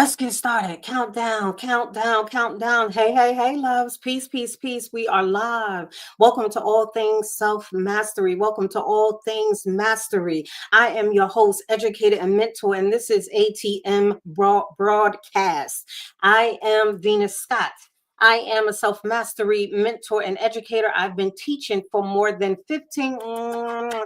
Let's get started. Countdown, countdown, countdown. Hey, hey, hey, loves. Peace, peace, peace. We are live. Welcome to All Things Self Mastery. Welcome to All Things Mastery. I am your host, educator, and mentor, and this is ATM Broadcast. I am Venus Scott. I am a self-mastery mentor and educator. I've been teaching for more than 15,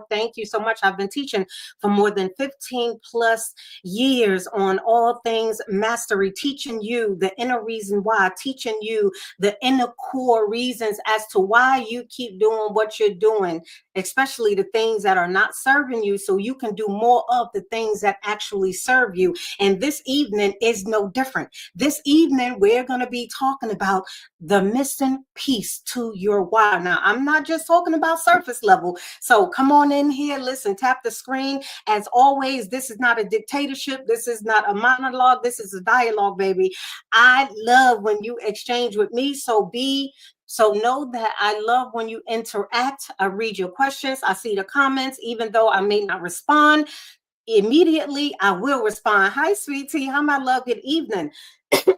thank you so much. I've been teaching for more than 15 plus years on all things mastery, teaching you the inner reason why, teaching you the inner core reasons as to why you keep doing what you're doing, especially the things that are not serving you, so you can do more of the things that actually serve you. And this evening is no different. This evening, we're going to be talking about the missing piece to your why. Now, I'm not just talking about surface level. So come on in here, listen, tap the screen. As always, this is not a dictatorship. This is not a monologue. This is a dialogue, baby. I love when you exchange with me. So know that I love when you interact. I read your questions. I see the comments, even though I may not respond immediately, I will respond. Hi, sweetie. How my love? Good evening.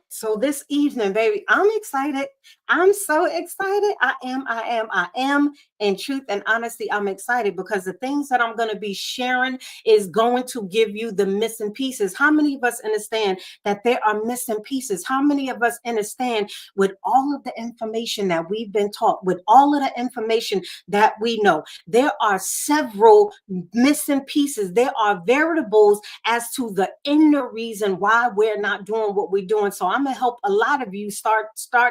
So this evening, baby, I'm excited. I'm so excited. I am. In truth and honesty, I'm excited because the things that I'm going to be sharing is going to give you the missing pieces. How many of us understand that there are missing pieces? How many of us understand with all of the information that we've been taught, with all of the information that we know, there are several missing pieces. There are variables as to the inner reason why we're not doing what we're doing. So I'm going to help a lot of you start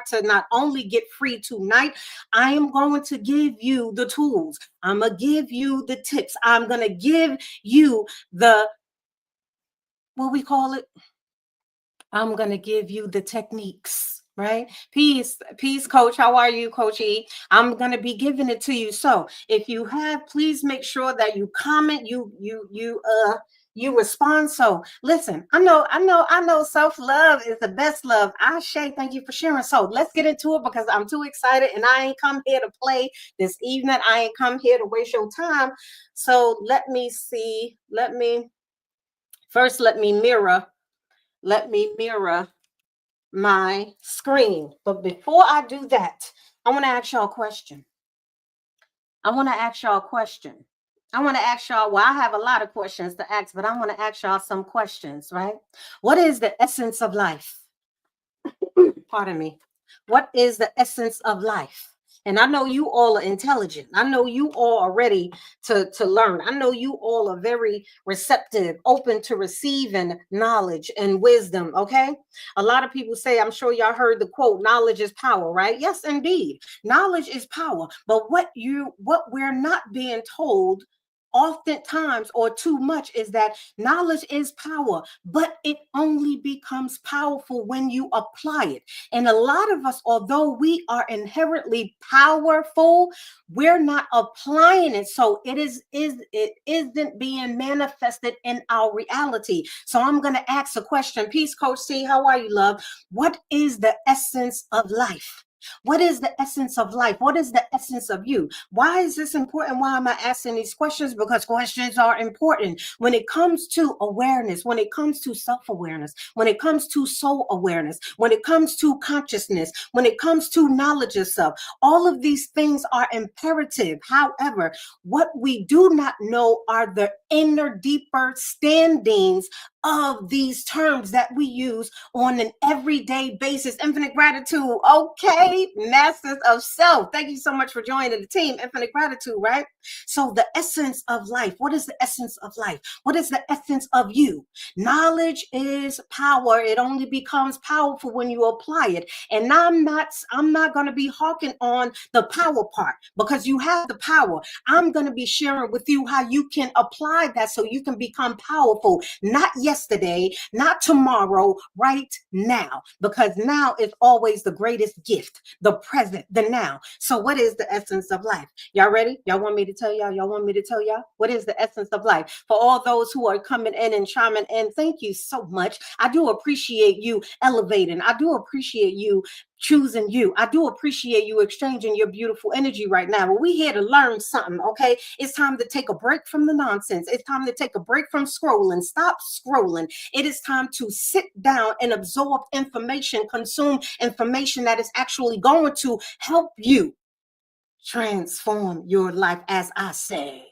to not only get free tonight, I am going to give you the tools. I'm going to give you the tips. I'm going to give you the, what we call it? I'm going to give you the techniques, right? Peace, coach. How are you, Coach E? I'm going to be giving it to you. So if you have, please make sure that you comment, you respond. So listen, I know self-love is the best love. Ashe, thank you for sharing. So let's get into it because I'm too excited and I ain't come here to play this evening. I ain't come here to waste your time. So let me see. Let me mirror my screen. But before I do that, I want to ask y'all a question. Well, I have a lot of questions to ask, but I want to ask y'all some questions, right? What is the essence of life? Pardon me. What is the essence of life? And I know you all are intelligent. I know you all are ready to learn. I know you all are very receptive, open to receiving knowledge and wisdom, okay? A lot of people say, I'm sure y'all heard the quote, knowledge is power, right? Yes, indeed. Knowledge is power. But what we're not being told oftentimes or too much is that knowledge is power, but it only becomes powerful when you apply it. And a lot of us, although we are inherently powerful, we're not applying it. So it isn't being manifested in our reality. So I'm going to ask a question. Peace, Coach C. How are you, love? What is the essence of life? What is the essence of life? What is the essence of you? Why is this important? Why am I asking these questions? Because questions are important when it comes to awareness, when it comes to self-awareness, when it comes to soul awareness, when it comes to consciousness, when it comes to knowledge of self. All of these things are imperative. However, what we do not know are the inner, deeper standings of these terms that we use on an everyday basis. Infinite gratitude. Okay, masters of self. Thank you so much for joining the team. Infinite gratitude, right? So the essence of life. What is the essence of life? What is the essence of you? Knowledge is power. It only becomes powerful when you apply it. And I'm not going to be harking on the power part because you have the power. I'm going to be sharing with you how you can apply that so you can become powerful, not yesterday, not tomorrow, right now, because now is always the greatest gift, the present, the now. So what is the essence of life? Y'all ready? Y'all want me to tell y'all? Y'all want me to tell y'all? What is the essence of life? For all those who are coming in and chiming in, thank you so much. I do appreciate you elevating. I do appreciate you choosing you. I do appreciate you exchanging your beautiful energy right now. But we here to learn something, okay? It's time to take a break from the nonsense. It's time to take a break from scrolling. Stop scrolling. It is time to sit down and absorb information, consume information that is actually going to help you transform your life, as I say.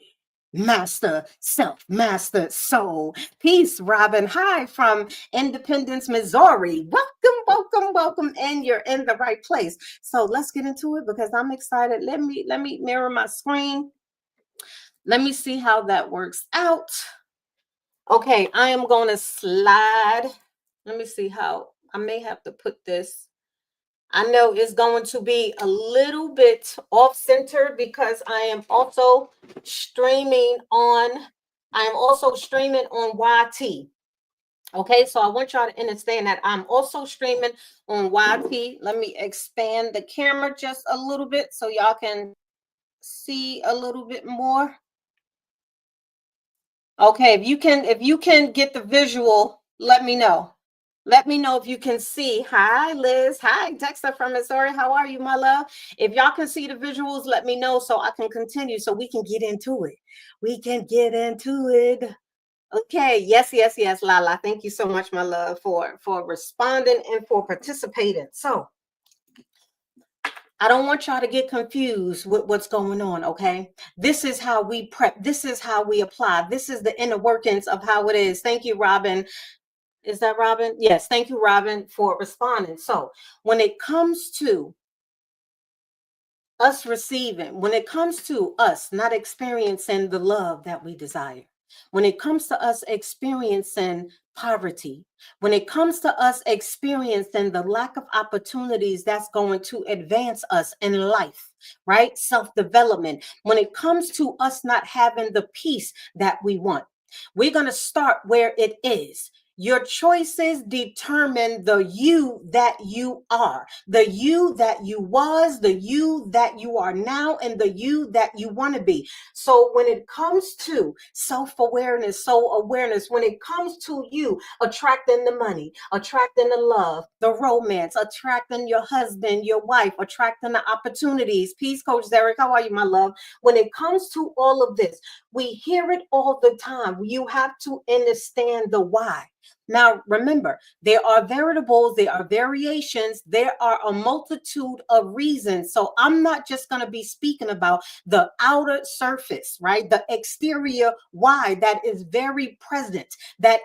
Master self, master soul. Peace, Robin. Hi from Independence, Missouri. Welcome, welcome, welcome. And you're in the right place. So let's get into it because I'm excited. Let me mirror my screen. Let me see how that works out. Okay, I am going to slide. Let me see how I may have to put this. I know it's going to be a little bit off center because I am also streaming on YT. Okay, so I want y'all to understand that I'm also streaming on YT. Let me expand the camera just a little bit so y'all can see a little bit more. Okay, if you can get the visual, let me know. Let me know if you can see. Hi, Liz. Hi, Dexter from Missouri. How are you, my love? If y'all can see the visuals, let me know so I can continue so we can get into it. We can get into it. Okay. Yes, yes, yes, Lala. Thank you so much, my love, for responding and for participating. So I don't want y'all to get confused with what's going on, okay? This is how we prep. This is how we apply. This is the inner workings of how it is. Thank you, Robin. Is that Robin? Yes. Thank you, Robin, for responding. So when it comes to us receiving, when it comes to us not experiencing the love that we desire, when it comes to us experiencing poverty, when it comes to us experiencing the lack of opportunities that's going to advance us in life, right? Self-development, when it comes to us not having the peace that we want, we're going to start where it is. Your choices determine the you that you are, the you that you was, the you that you are now, and the you that you want to be. So when it comes to self-awareness, soul awareness, when it comes to you attracting the money, attracting the love, the romance, attracting your husband, your wife, attracting the opportunities. Peace, Coach Derek. How are you, my love? When it comes to all of this, we hear it all the time. You have to understand the why. Now, remember, there are variables, there are variations, there are a multitude of reasons. So I'm not just going to be speaking about the outer surface, right? The exterior why that is very present, that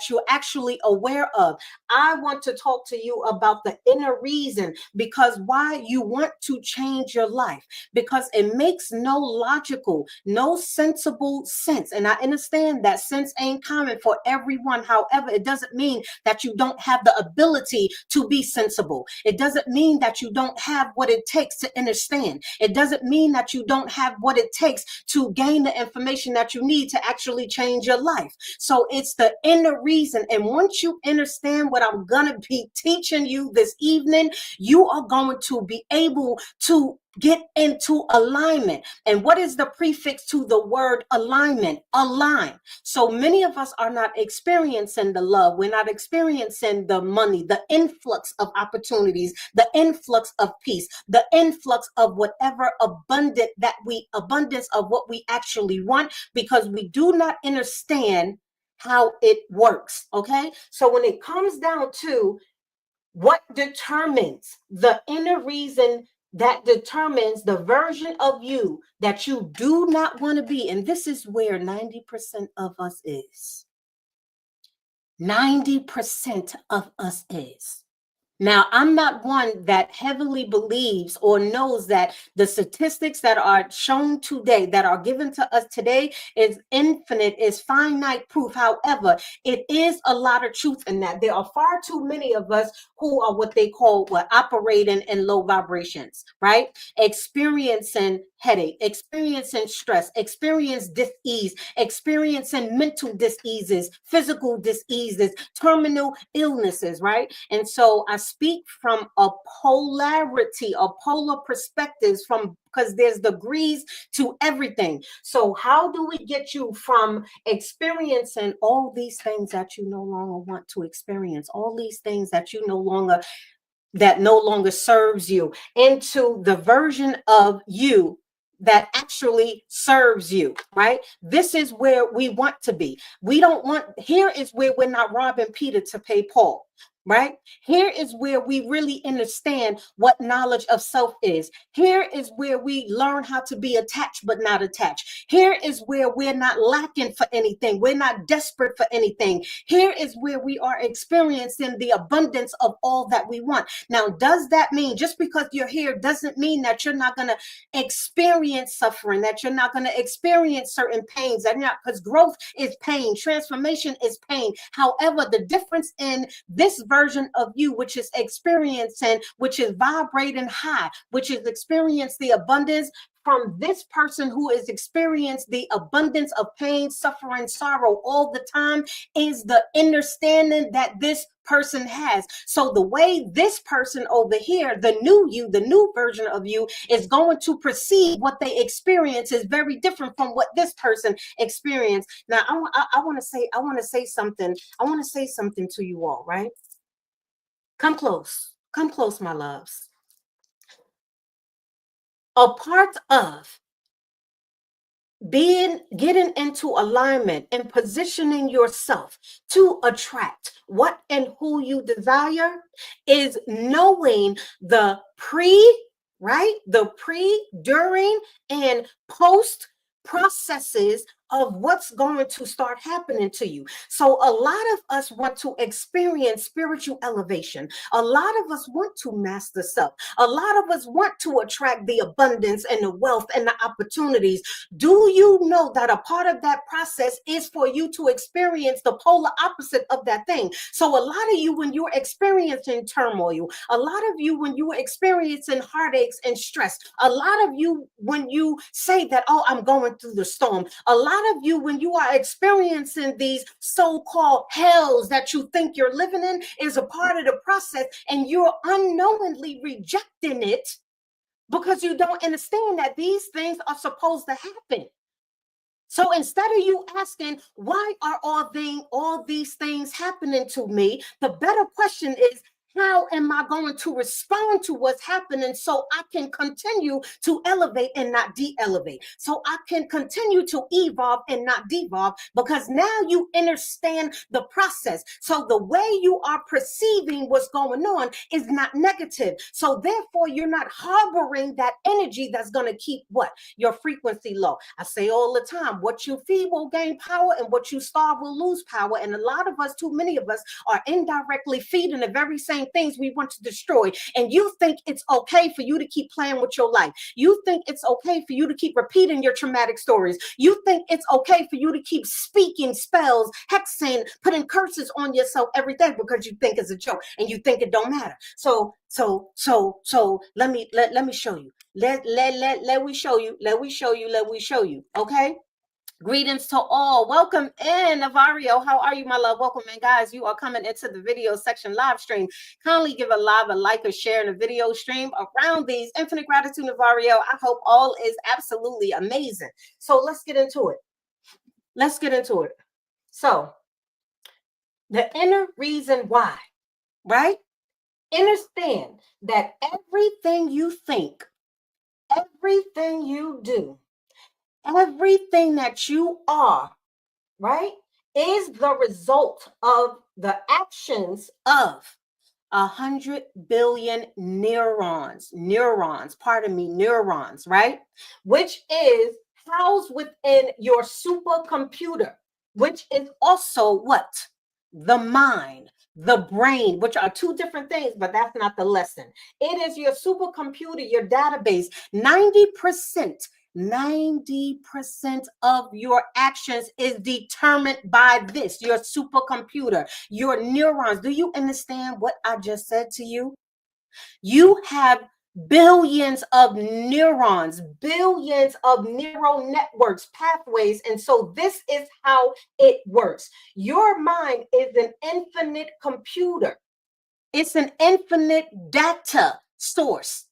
you're actually aware of. I want to talk to you about the inner reason because why you want to change your life, because it makes no logical, no sensible sense. And I understand that sense ain't common for everyone. However, it doesn't mean that you don't have the ability to be sensible. It doesn't mean that you don't have what it takes to understand. It doesn't mean that you don't have what it takes to gain the information that you need to actually change your life. So it's the inner reason. And once you understand what I'm going to be teaching you this evening, you are going to be able to get into alignment. And what is the prefix to the word alignment? Align. So many of us are not experiencing the love. We're not experiencing the money, the influx of opportunities, the influx of peace, the influx of whatever abundance of what we actually want, because we do not understand how it works. Okay. So when it comes down to what determines the inner reason, that determines the version of you that you do not want to be. And this is where 90% of us is. 90% of us is. Now, I'm not one that heavily believes or knows that the statistics that are shown today, that are given to us today, is infinite, is finite proof. However, it is a lot of truth in that. There are far too many of us who are what they call operating in low vibrations, right? Experiencing headache, experiencing stress, experience dis-ease, experiencing mental dis-eases, physical dis-eases, terminal illnesses, right? And so I speak from a polarity, a polar perspectives, from because there's degrees to everything. So how do we get you from experiencing all these things that you no longer want to experience, all these things that you no longer that no longer serves you into the version of you that actually serves you, right? This is where we want to be. We don't want, here is where we're not robbing Peter to pay Paul, right? Here is where we really understand what knowledge of self is. Here is where we learn how to be attached but not attached. Here is where we're not lacking for anything. We're not desperate for anything. Here is where we are experiencing the abundance of all that we want. Now, does that mean just because you're here doesn't mean that you're not going to experience suffering, that you're not going to experience certain pains, that not, because growth is pain, transformation is pain. However, the difference in this version of you, which is experiencing, which is vibrating high, which is experience the abundance from this person who has experienced the abundance of pain, suffering, sorrow all the time, is the understanding that this person has. So the way this person over here, the new you, the new version of you, is going to perceive what they experience is very different from what this person experienced. Now, I want to say something. I want to say something to you all, right? Come close, my loves. A part of getting into alignment and positioning yourself to attract what and who you desire is knowing the during, and post processes of what's going to start happening to you. So a lot of us want to experience spiritual elevation. A lot of us want to master self. A lot of us want to attract the abundance and the wealth and the opportunities. Do you know that a part of that process is for you to experience the polar opposite of that thing? So a lot of you, when you're experiencing turmoil, a lot of you, when you are experiencing heartaches and stress, a lot of you, when you say that, oh, I'm going through the storm, a lot of you, when you are experiencing these so-called hells that you think you're living in, is a part of the process, and you're unknowingly rejecting it because you don't understand that these things are supposed to happen. So instead of you asking, why are all these things happening to me? The better question is, how am I going to respond to what's happening so I can continue to elevate and not de-elevate? So I can continue to evolve and not devolve, because now you understand the process. So the way you are perceiving what's going on is not negative. So therefore, you're not harboring that energy that's going to keep what? Your frequency low. I say all the time, what you feed will gain power, and what you starve will lose power. And a lot of us, too many of us, are indirectly feeding the very same things we want to destroy. And you think it's okay for you to keep playing with your life. You think it's okay for you to keep repeating your traumatic stories. You think it's okay for you to keep speaking spells, hexing, putting curses on yourself every day because you think it's a joke and you think it don't matter. So let me show you. Let me show you. Okay. Greetings to all. Welcome in, Navario. How are you, my love? Welcome in, guys. You are coming into the video section live stream. Kindly give a like, or share in the video stream around these. Infinite gratitude, Navario. I hope all is absolutely amazing. So let's get into it. So the inner reason why, right? Understand that everything you think, everything you do, everything that you are, right, is the result of the actions of 100 billion neurons, right? Which is housed within your supercomputer, which is also what? The mind, the brain, which are two different things, but that's not the lesson. It is your supercomputer, your database. 90% of your actions is determined by this, your supercomputer, your neurons. Do you understand what I just said to you? You have billions of neurons, billions of neural networks, pathways. And so this is how it works. Your mind is an infinite computer. It's an infinite data source.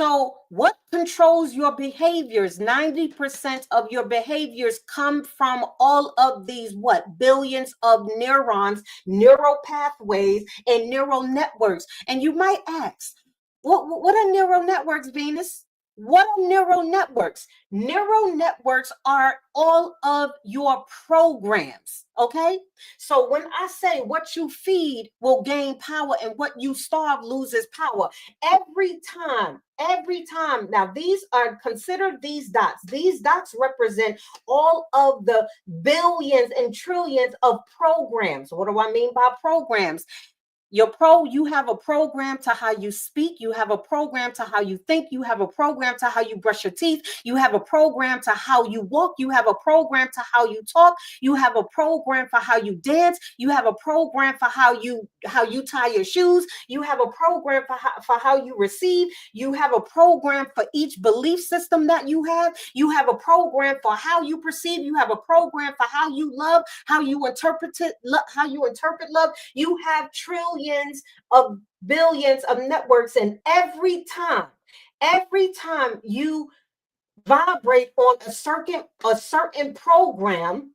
So, what controls your behaviors? 90% of your behaviors come from all of these, what? Billions of neurons, neural pathways, and neural networks. And you might ask, what are neural networks, Venus? What are neural networks? Neural networks are all of your programs, okay? So when I say what you feed will gain power and what you starve loses power, every time. Now, these are considered these dots. These dots represent all of the billions and trillions of programs. What do I mean by programs? You have a program to how you speak, you have a program to how you think, you have a program to how you brush your teeth, you have a program to how you walk, you have a program to how you talk, you have a program for how you dance, you have a program for how you tie your shoes, you have a program for how you receive, you have a program for each belief system that you have a program for how you perceive, you have a program for how you love, how you interpret it, how you interpret love. You have trillions of billions of networks, and every time you vibrate on a certain program,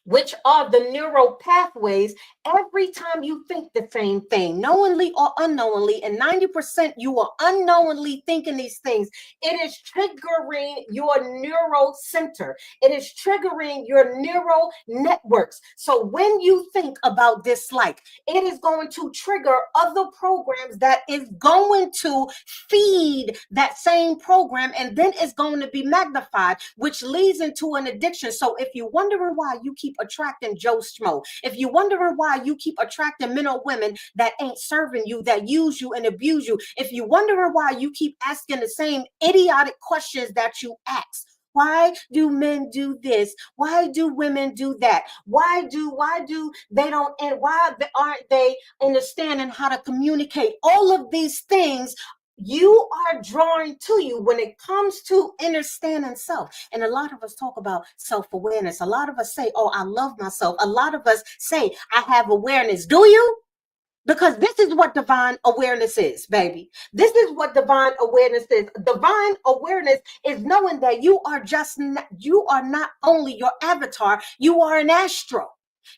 which are the neural pathways, every time you think the same thing, knowingly or unknowingly, and 90% you are unknowingly thinking these things, it is triggering your neural center. It is triggering your neural networks. So when you think about dislike, it is going to trigger other programs that is going to feed that same program, and then it's going to be magnified, which leads into an addiction. So if you're wondering why you keep attracting Joe Schmo, if you're wondering why you keep attracting men or women that ain't serving you, that use you and abuse you, if you're wondering why you keep asking the same idiotic questions that you ask, why do men do this? Why do women do that? Why do they don't, and why aren't they understanding how to communicate? All of these things you are drawing to you when it comes to understanding self. And a lot of us talk about self-awareness. A lot of us say, oh, I love myself. A lot of us say, I have awareness. Do you? Because this is what divine awareness is, baby. This is what divine awareness is. Divine awareness is knowing that you are not only your avatar, you are an astro.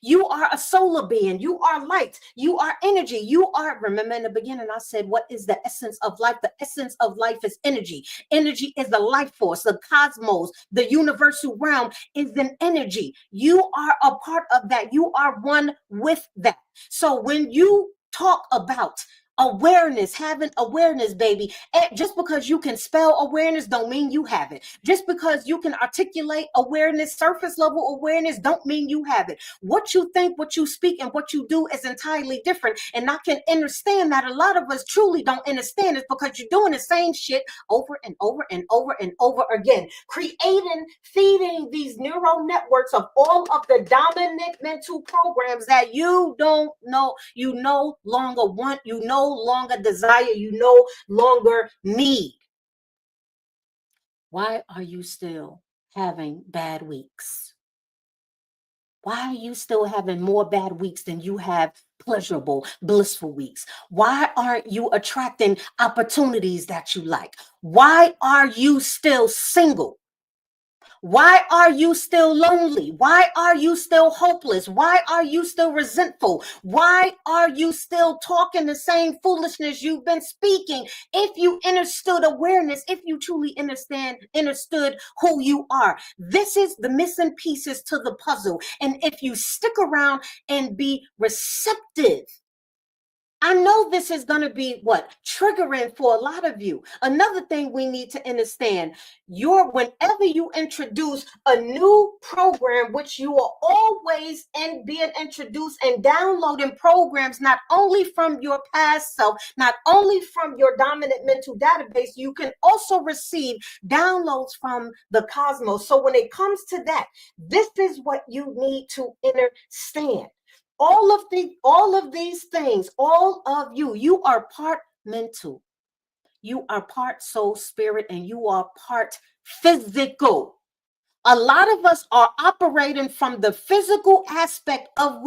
You are a solar being. You are light. You are energy. You are, remember in the beginning, I said, what is the essence of life? The essence of life is energy. Energy is the life force, the cosmos, the universal realm is an energy. You are a part of that. You are one with that. So when you talk about awareness, having awareness, baby, and just because you can spell awareness don't mean you have it. Just because you can articulate awareness, surface level awareness, don't mean you have it. What you think, what you speak, and what you do is entirely different. And I can understand that a lot of us truly don't understand it because you're doing the same shit over and over and over and over again, feeding these neural networks of all of the dominant mental programs that you don't know, you no longer want, you no longer desire, you no longer need. Why are you still having bad weeks? Why are you still having more bad weeks than you have pleasurable, blissful weeks? Why aren't you attracting opportunities that you like? Why are you still single? Why are you still lonely? Why are you still hopeless? Why are you still resentful? Why are you still talking the same foolishness you've been speaking? If you understood awareness, if you truly understood who you are, this is the missing pieces to the puzzle. And if you stick around and be receptive, I know this is going to be what triggering for a lot of you. Another thing we need to understand, whenever you introduce a new program, which you are always being introduced and downloading programs, not only from your past self, not only from your dominant mental database, you can also receive downloads from the cosmos. So when it comes to that, this is what you need to understand. All of these things, all of you are part mental, you are part soul, spirit, and you are part physical. A lot of us are operating from the physical aspect of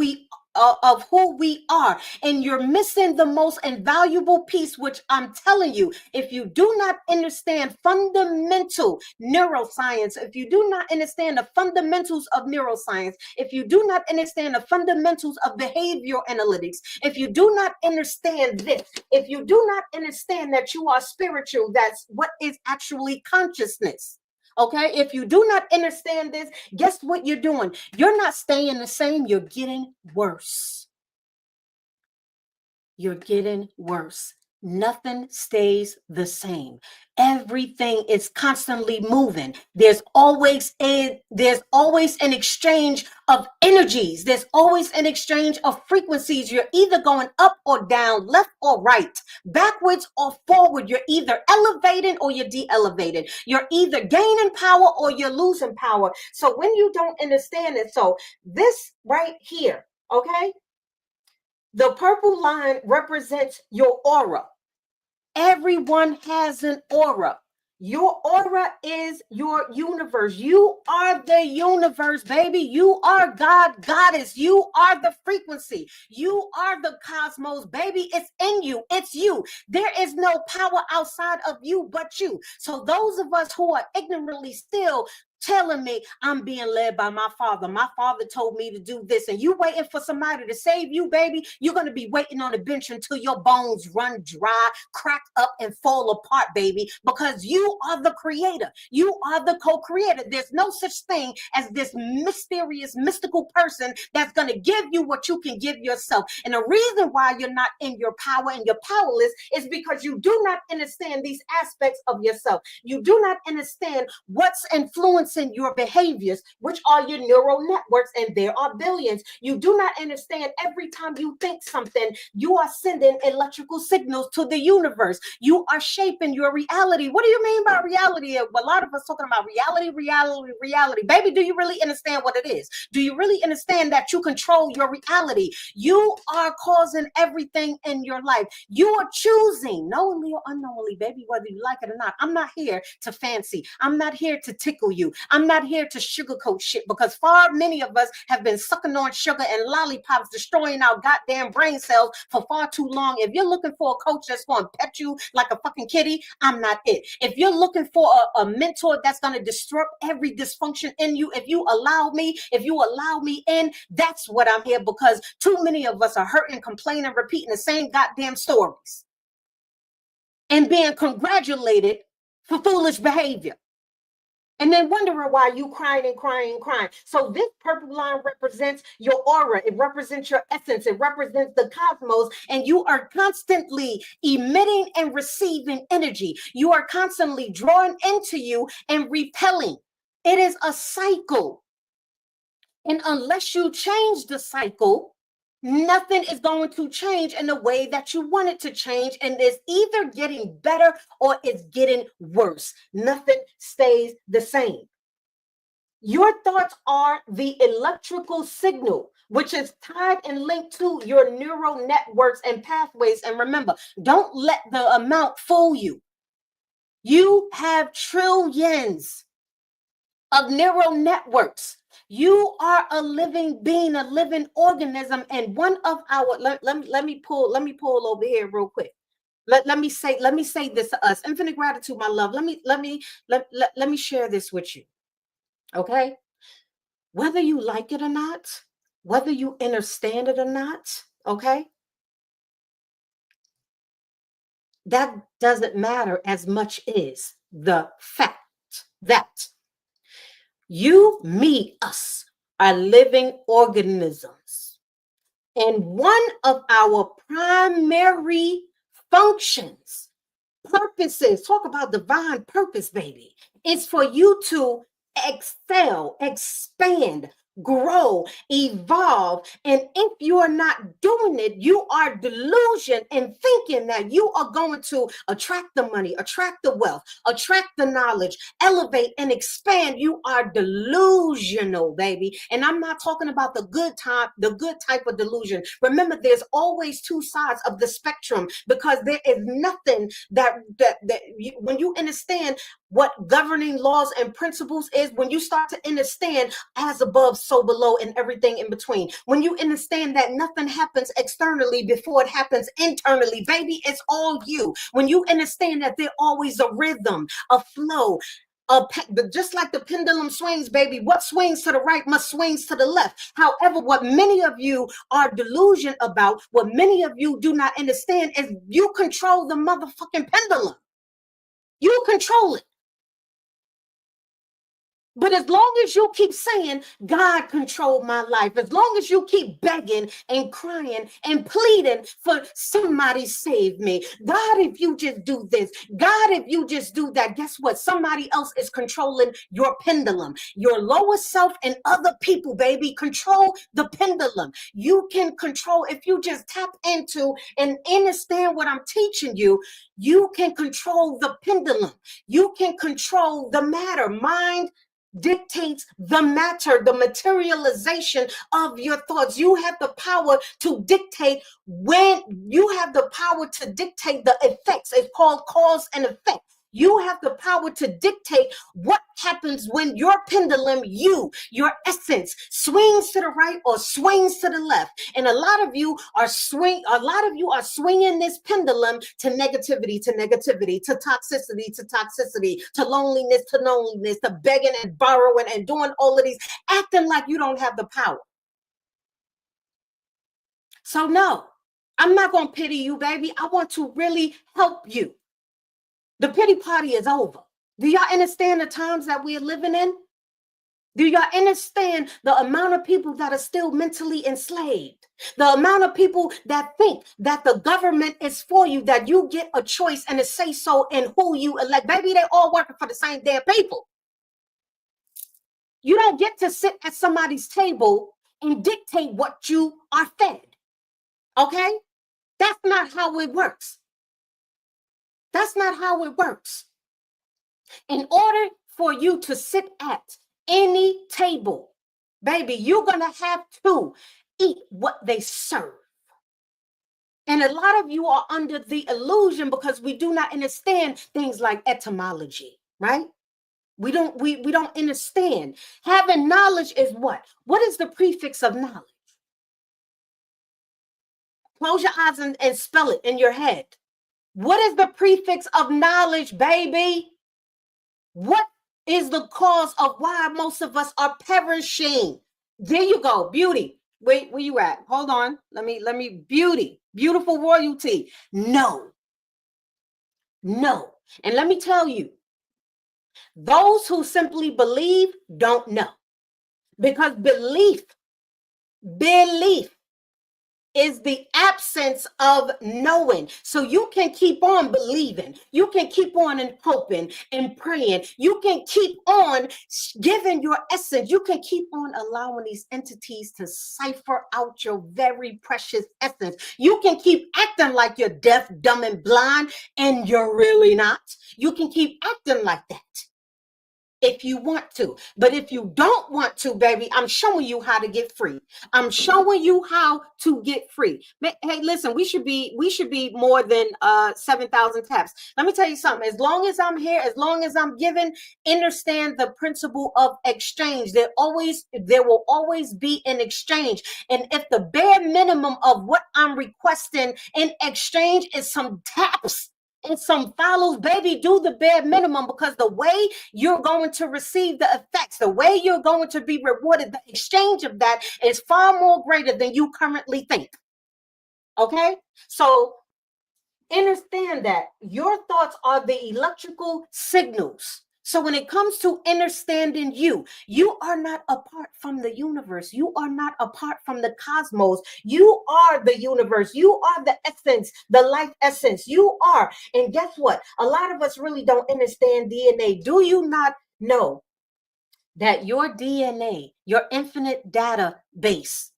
of who we are. And you're missing the most invaluable piece, which I'm telling you, if you do not understand fundamental neuroscience, if you do not understand the fundamentals of neuroscience, if you do not understand the fundamentals of behavioral analytics, if you do not understand this, if you do not understand that you are spiritual, that's what is actually consciousness. Okay, if you do not understand this, guess what you're doing? You're not staying the same, you're getting worse. You're getting worse. Nothing stays the same. Everything is constantly moving. There's always an exchange of energies. There's always an exchange of frequencies. You're either going up or down, left or right, backwards or forward. You're either elevating or you're de-elevated. You're either gaining power or you're losing power. So when you don't understand it, so this right here, okay? The purple line represents your aura. Everyone has an aura. Your aura is your universe. You are the universe, baby. You are God, goddess. You are the frequency. You are the cosmos, baby. It's in you. It's you. There is no power outside of you but you. So those of us who are ignorantly still telling me I'm being led by my father. My father told me to do this, and you waiting for somebody to save you, baby. You're going to be waiting on a bench until your bones run dry, crack up, and fall apart, baby, because you are the creator. You are the co-creator. There's no such thing as this mysterious, mystical person that's going to give you what you can give yourself. And the reason why you're not in your power and you're powerless is because you do not understand these aspects of yourself. You do not understand what's influencing your behaviors, which are your neural networks, and there are billions. You do not understand every time you think something, you are sending electrical signals to the universe. You are shaping your reality. What do you mean by reality? A lot of us talking about reality. Baby, do you really understand what it is? Do you really understand that you control your reality? You are causing everything in your life. You are choosing, knowingly or unknowingly, baby, whether you like it or not. I'm not here to fancy. I'm not here to tickle you. I'm not here to sugarcoat shit, because far many of us have been sucking on sugar and lollipops, destroying our goddamn brain cells for far too long. If you're looking for a coach that's going to pet you like a fucking kitty, I'm not it. If you're looking for a mentor that's going to disrupt every dysfunction in you, if you allow me in, that's what I'm here, because too many of us are hurting, complaining, repeating the same goddamn stories and being congratulated for foolish behavior. And then wondering why you crying and crying and crying. So this purple line represents your aura. It represents your essence. It represents the cosmos. And you are constantly emitting and receiving energy. You are constantly drawing into you and repelling. It is a cycle. And unless you change the cycle, nothing is going to change in the way that you want it to change. And it's either getting better or it's getting worse. Nothing stays the same. Your thoughts are the electrical signal, which is tied and linked to your neural networks and pathways. And remember, don't let the amount fool you. You have trillions of neural networks. You are a living being, a living organism, and one of our let me pull over here real quick. Let me say this to us. Infinite gratitude, my love. Let me share this with you. Okay? Whether you like it or not, whether you understand it or not, okay? That doesn't matter as much as the fact that you, me, us are living organisms. And one of our primary functions, purposes, talk about divine purpose, baby, is for you to excel, expand, grow, evolve. And if you are not doing it, you are delusion in thinking that you are going to attract the money, attract the wealth, attract the knowledge, elevate and expand. You are delusional, baby. And I'm not talking about the good type of delusion. Remember, there's always two sides of the spectrum, because there is nothing that when you understand what governing laws and principles is, when you start to understand as above, so below, and everything in between. When you understand that nothing happens externally before it happens internally, baby, it's all you. When you understand that there's always a rhythm, a flow, just like the pendulum swings, baby, what swings to the right must swings to the left. However, what many of you are delusional about, what many of you do not understand, is you control the motherfucking pendulum. You control it. But as long as you keep saying, God controlled my life, as long as you keep begging and crying and pleading for somebody save me, God, if you just do this, God, if you just do that, guess what? Somebody else is controlling your pendulum. Your lower self and other people, baby, control the pendulum. You can control, if you just tap into and understand what I'm teaching you, you can control the pendulum. You can control the matter. Mind dictates the matter, the materialization of your thoughts. You have the power to dictate when you have the power to dictate the effects. It's called cause and effect. You have the power to dictate what happens when your pendulum, your essence, swings to the right or swings to the left. And a lot of you are swinging this pendulum to negativity, to toxicity, to loneliness, to begging and borrowing and doing all of these, acting like you don't have the power. So no, I'm not going to pity you, baby. I want to really help you. The pity party is over. Do y'all understand the times that we are living in? Do y'all understand the amount of people that are still mentally enslaved? The amount of people that think that the government is for you, that you get a choice and a say so in who you elect. Baby, they all working for the same damn people. You don't get to sit at somebody's table and dictate what you are fed. Okay? That's not how it works. That's not how it works. In order for you to sit at any table, baby, you're going to have to eat what they serve. And a lot of you are under the illusion because we do not understand things like etymology, right? We don't understand. Having knowledge is what? What is the prefix of knowledge? Close your eyes and spell it in your head. What is the prefix of knowledge, baby? What is the cause of why most of us are perishing? There you go, beauty. Wait, where you at? Hold on. Let me, beauty, beautiful royalty. No. And let me tell you, those who simply believe don't know. Because belief is the absence of knowing. So you can keep on believing. You can keep on and hoping and praying. You can keep on giving your essence. You can keep on allowing these entities to cipher out your very precious essence. You can keep acting like you're deaf, dumb, and blind, and you're really not. You can keep acting like that if you want to. But if you don't want to, baby, I'm showing you how to get free. I'm showing you how to get free. Hey, listen, we should be more than 7,000 taps. Let me tell you something. As long as I'm here, as long as I'm giving, understand the principle of exchange. There will always be an exchange. And if the bare minimum of what I'm requesting in exchange is some taps and some follows, baby, do the bare minimum, because the way you're going to receive the effects, the way you're going to be rewarded, the exchange of that is far more greater than you currently think. Okay? So understand that your thoughts are the electrical signals. So when it comes to understanding you are not apart from the universe. You are not apart from the cosmos. You are the universe. You are the essence, the life essence. You are. And guess what? A lot of us really don't understand DNA. Do you not know that your DNA, your infinite database,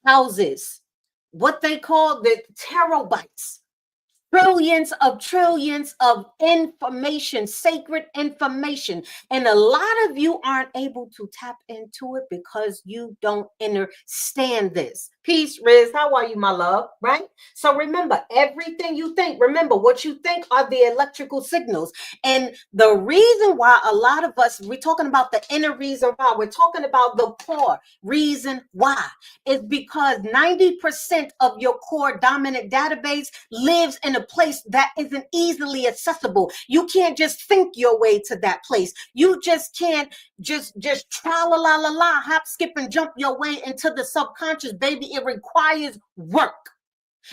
houses what they call the terabytes? Trillions of information, sacred information. And a lot of you aren't able to tap into it because you don't understand this. Peace, Riz. How are you, my love? Right? So remember, everything you think, remember what you think are the electrical signals. And the reason why a lot of us, we're talking about the inner reason why, we're talking about the core reason why, is because 90% of your core dominant database lives in a place that isn't easily accessible. You can't just think your way to that place. You just can't just tra la la la la, hop, skip, and jump your way into the subconscious, baby. It requires work.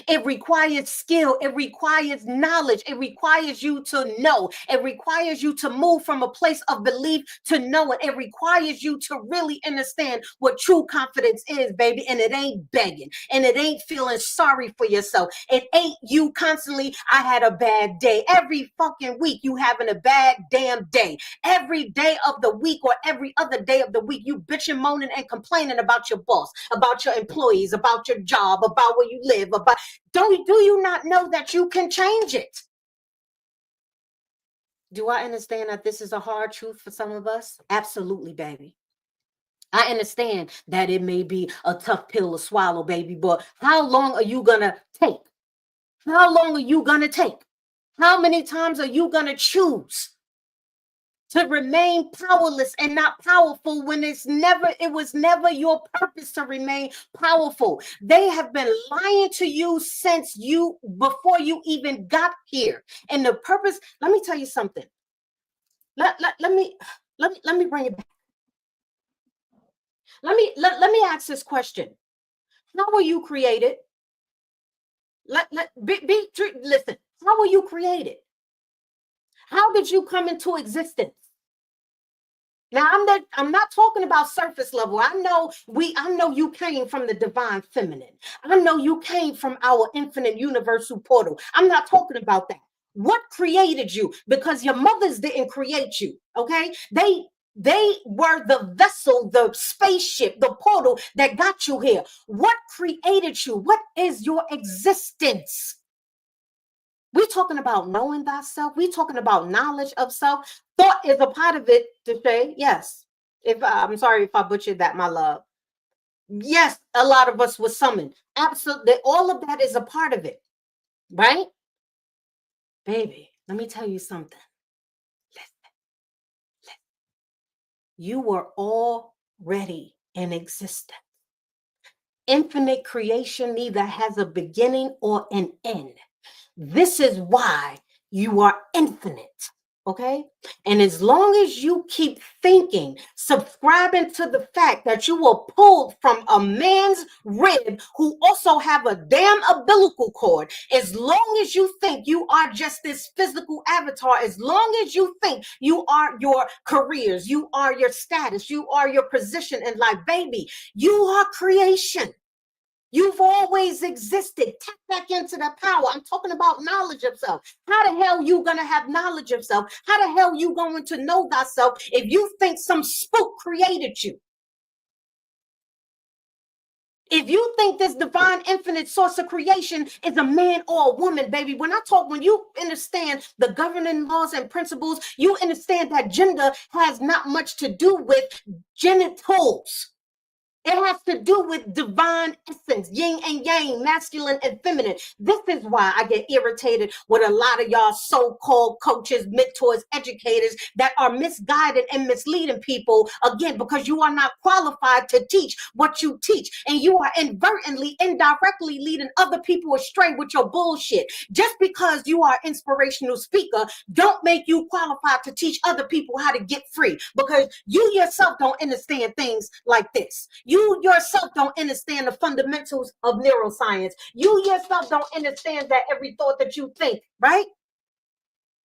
It requires skill. It requires knowledge. It requires you to know. It requires you to move from a place of belief to knowing. It requires you to really understand what true confidence is, baby. And it ain't begging. And it ain't feeling sorry for yourself. It ain't you constantly, I had a bad day. Every fucking week, you having a bad damn day. Every day of the week or every other day of the week, you bitching, moaning, and complaining about your boss, about your employees, about your job, about where you live, about do you not know that you can change it? Do I understand that this is a hard truth for some of us? Absolutely, baby. I understand that it may be a tough pill to swallow, baby, but how long are you gonna take? How long are you gonna take? How many times are you gonna choose to remain powerless and not powerful when it was never your purpose to remain powerful? They have been lying to you since before you even got here. And the purpose, let me tell you something. Let me bring it back. Let me ask this question. How were you created? Listen, how were you created? How did you come into existence? Now I'm not talking about surface level. I know you came from the divine feminine. I know you came from our infinite universal portal. I'm not talking about that. What created you? Because your mothers didn't create you, okay? They were the vessel, the spaceship, the portal that got you here. What created you? What is your existence? We're talking about knowing thyself. We're talking about knowledge of self. Thought is a part of it, to say, yes. If I'm sorry if I butchered that, my love. Yes, a lot of us were summoned. Absolutely. All of that is a part of it, right? Baby, let me tell you something. Listen. You were already in existence. Infinite creation neither has a beginning or an end. This is why you are infinite. Okay. And as long as you keep thinking, subscribing to the fact that you were pulled from a man's rib who also have a damn umbilical cord, as long as you think you are just this physical avatar, as long as you think you are your careers, you are your status, you are your position in life, baby, you are creation. You've always existed. Tap back into that power. I'm talking about knowledge of self. How the hell you gonna have knowledge of self? How the hell you going to know thyself if you think some spook created you? If you think this divine infinite source of creation is a man or a woman, baby, when you understand the governing laws and principles, you understand that gender has not much to do with genitals. It has to do with divine essence, yin and yang, masculine and feminine. This is why I get irritated with a lot of y'all so-called coaches, mentors, educators that are misguided and misleading people, again, because you are not qualified to teach what you teach. And you are inadvertently, indirectly leading other people astray with your bullshit. Just because you are an inspirational speaker, don't make you qualified to teach other people how to get free, because you yourself don't understand things like this. You yourself don't understand the fundamentals of neuroscience. You yourself don't understand that every thought that you think, right,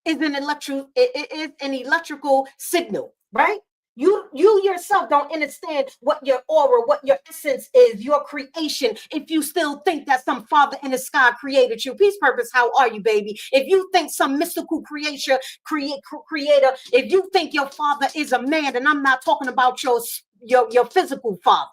is an electrical signal, right? You yourself don't understand what your aura, what your essence is, your creation. If you still think that some father in the sky created you, peace, purpose, how are you, baby? If you think some mystical creator, if you think your father is a man, and I'm not talking about your physical father.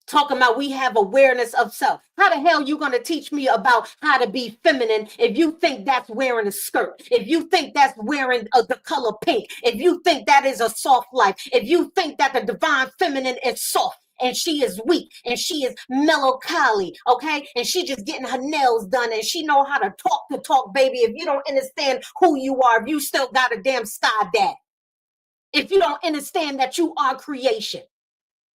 Talking about we have awareness of self. How the hell you going to teach me about how to be feminine if you think that's wearing a skirt? If you think that's wearing the color pink? If you think that is a soft life? If you think that the divine feminine is soft and she is weak and she is melancholy, okay? And she just getting her nails done and she know how to talk, baby. If you don't understand who you are, if you still got a damn sky dad, if you don't understand that you are creation,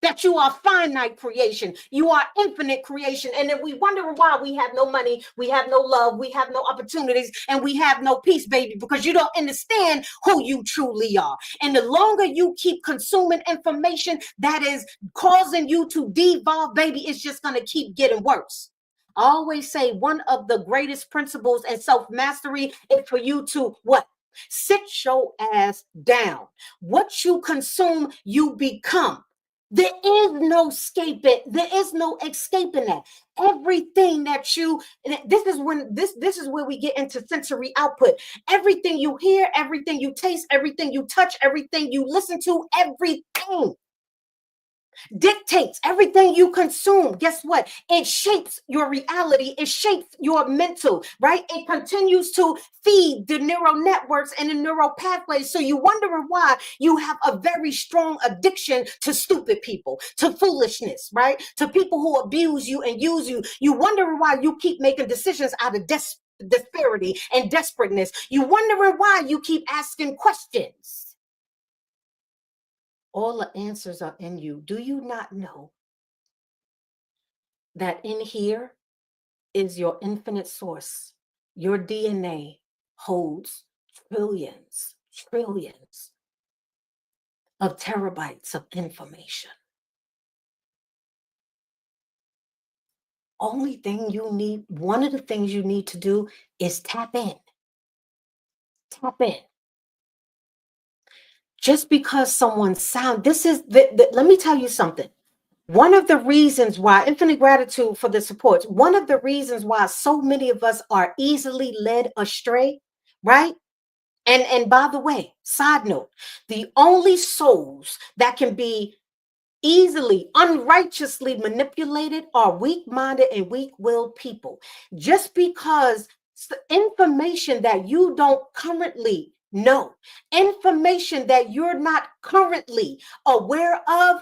that you are finite creation, you are infinite creation. And then we wonder why we have no money, we have no love, we have no opportunities, and we have no peace, baby, because you don't understand who you truly are. And the longer you keep consuming information that is causing you to devolve, baby, it's just going to keep getting worse. I always say one of the greatest principles in self-mastery is for you to what? Sit your ass down. What you consume, you become. There is no escaping. There is no escaping that. Everything that you, this is when this is where we get into sensory output. Everything you hear, everything you taste, everything you touch, everything you listen to, everything dictates everything you consume. Guess what? It shapes your reality. It shapes your mental, right? It continues to feed the neural networks and the neural pathways. So you wondering why you have a very strong addiction to stupid people, to foolishness, right? To people who abuse you and use you. You wondering why you keep making decisions out of disparity and desperateness. You wondering why you keep asking questions. All the answers are in you. Do you not know that in here is your infinite source? Your DNA holds trillions of terabytes of information. Only thing you need, one of the things you need to do is tap in. Tap in. Just because someone this is, let me tell you something. One of the reasons why, infinite gratitude for the support, one of the reasons why so many of us are easily led astray, right? And by the way, side note, the only souls that can be easily, unrighteously manipulated are weak-minded and weak-willed people. Just because information that you don't currently know, information that you're not currently aware of,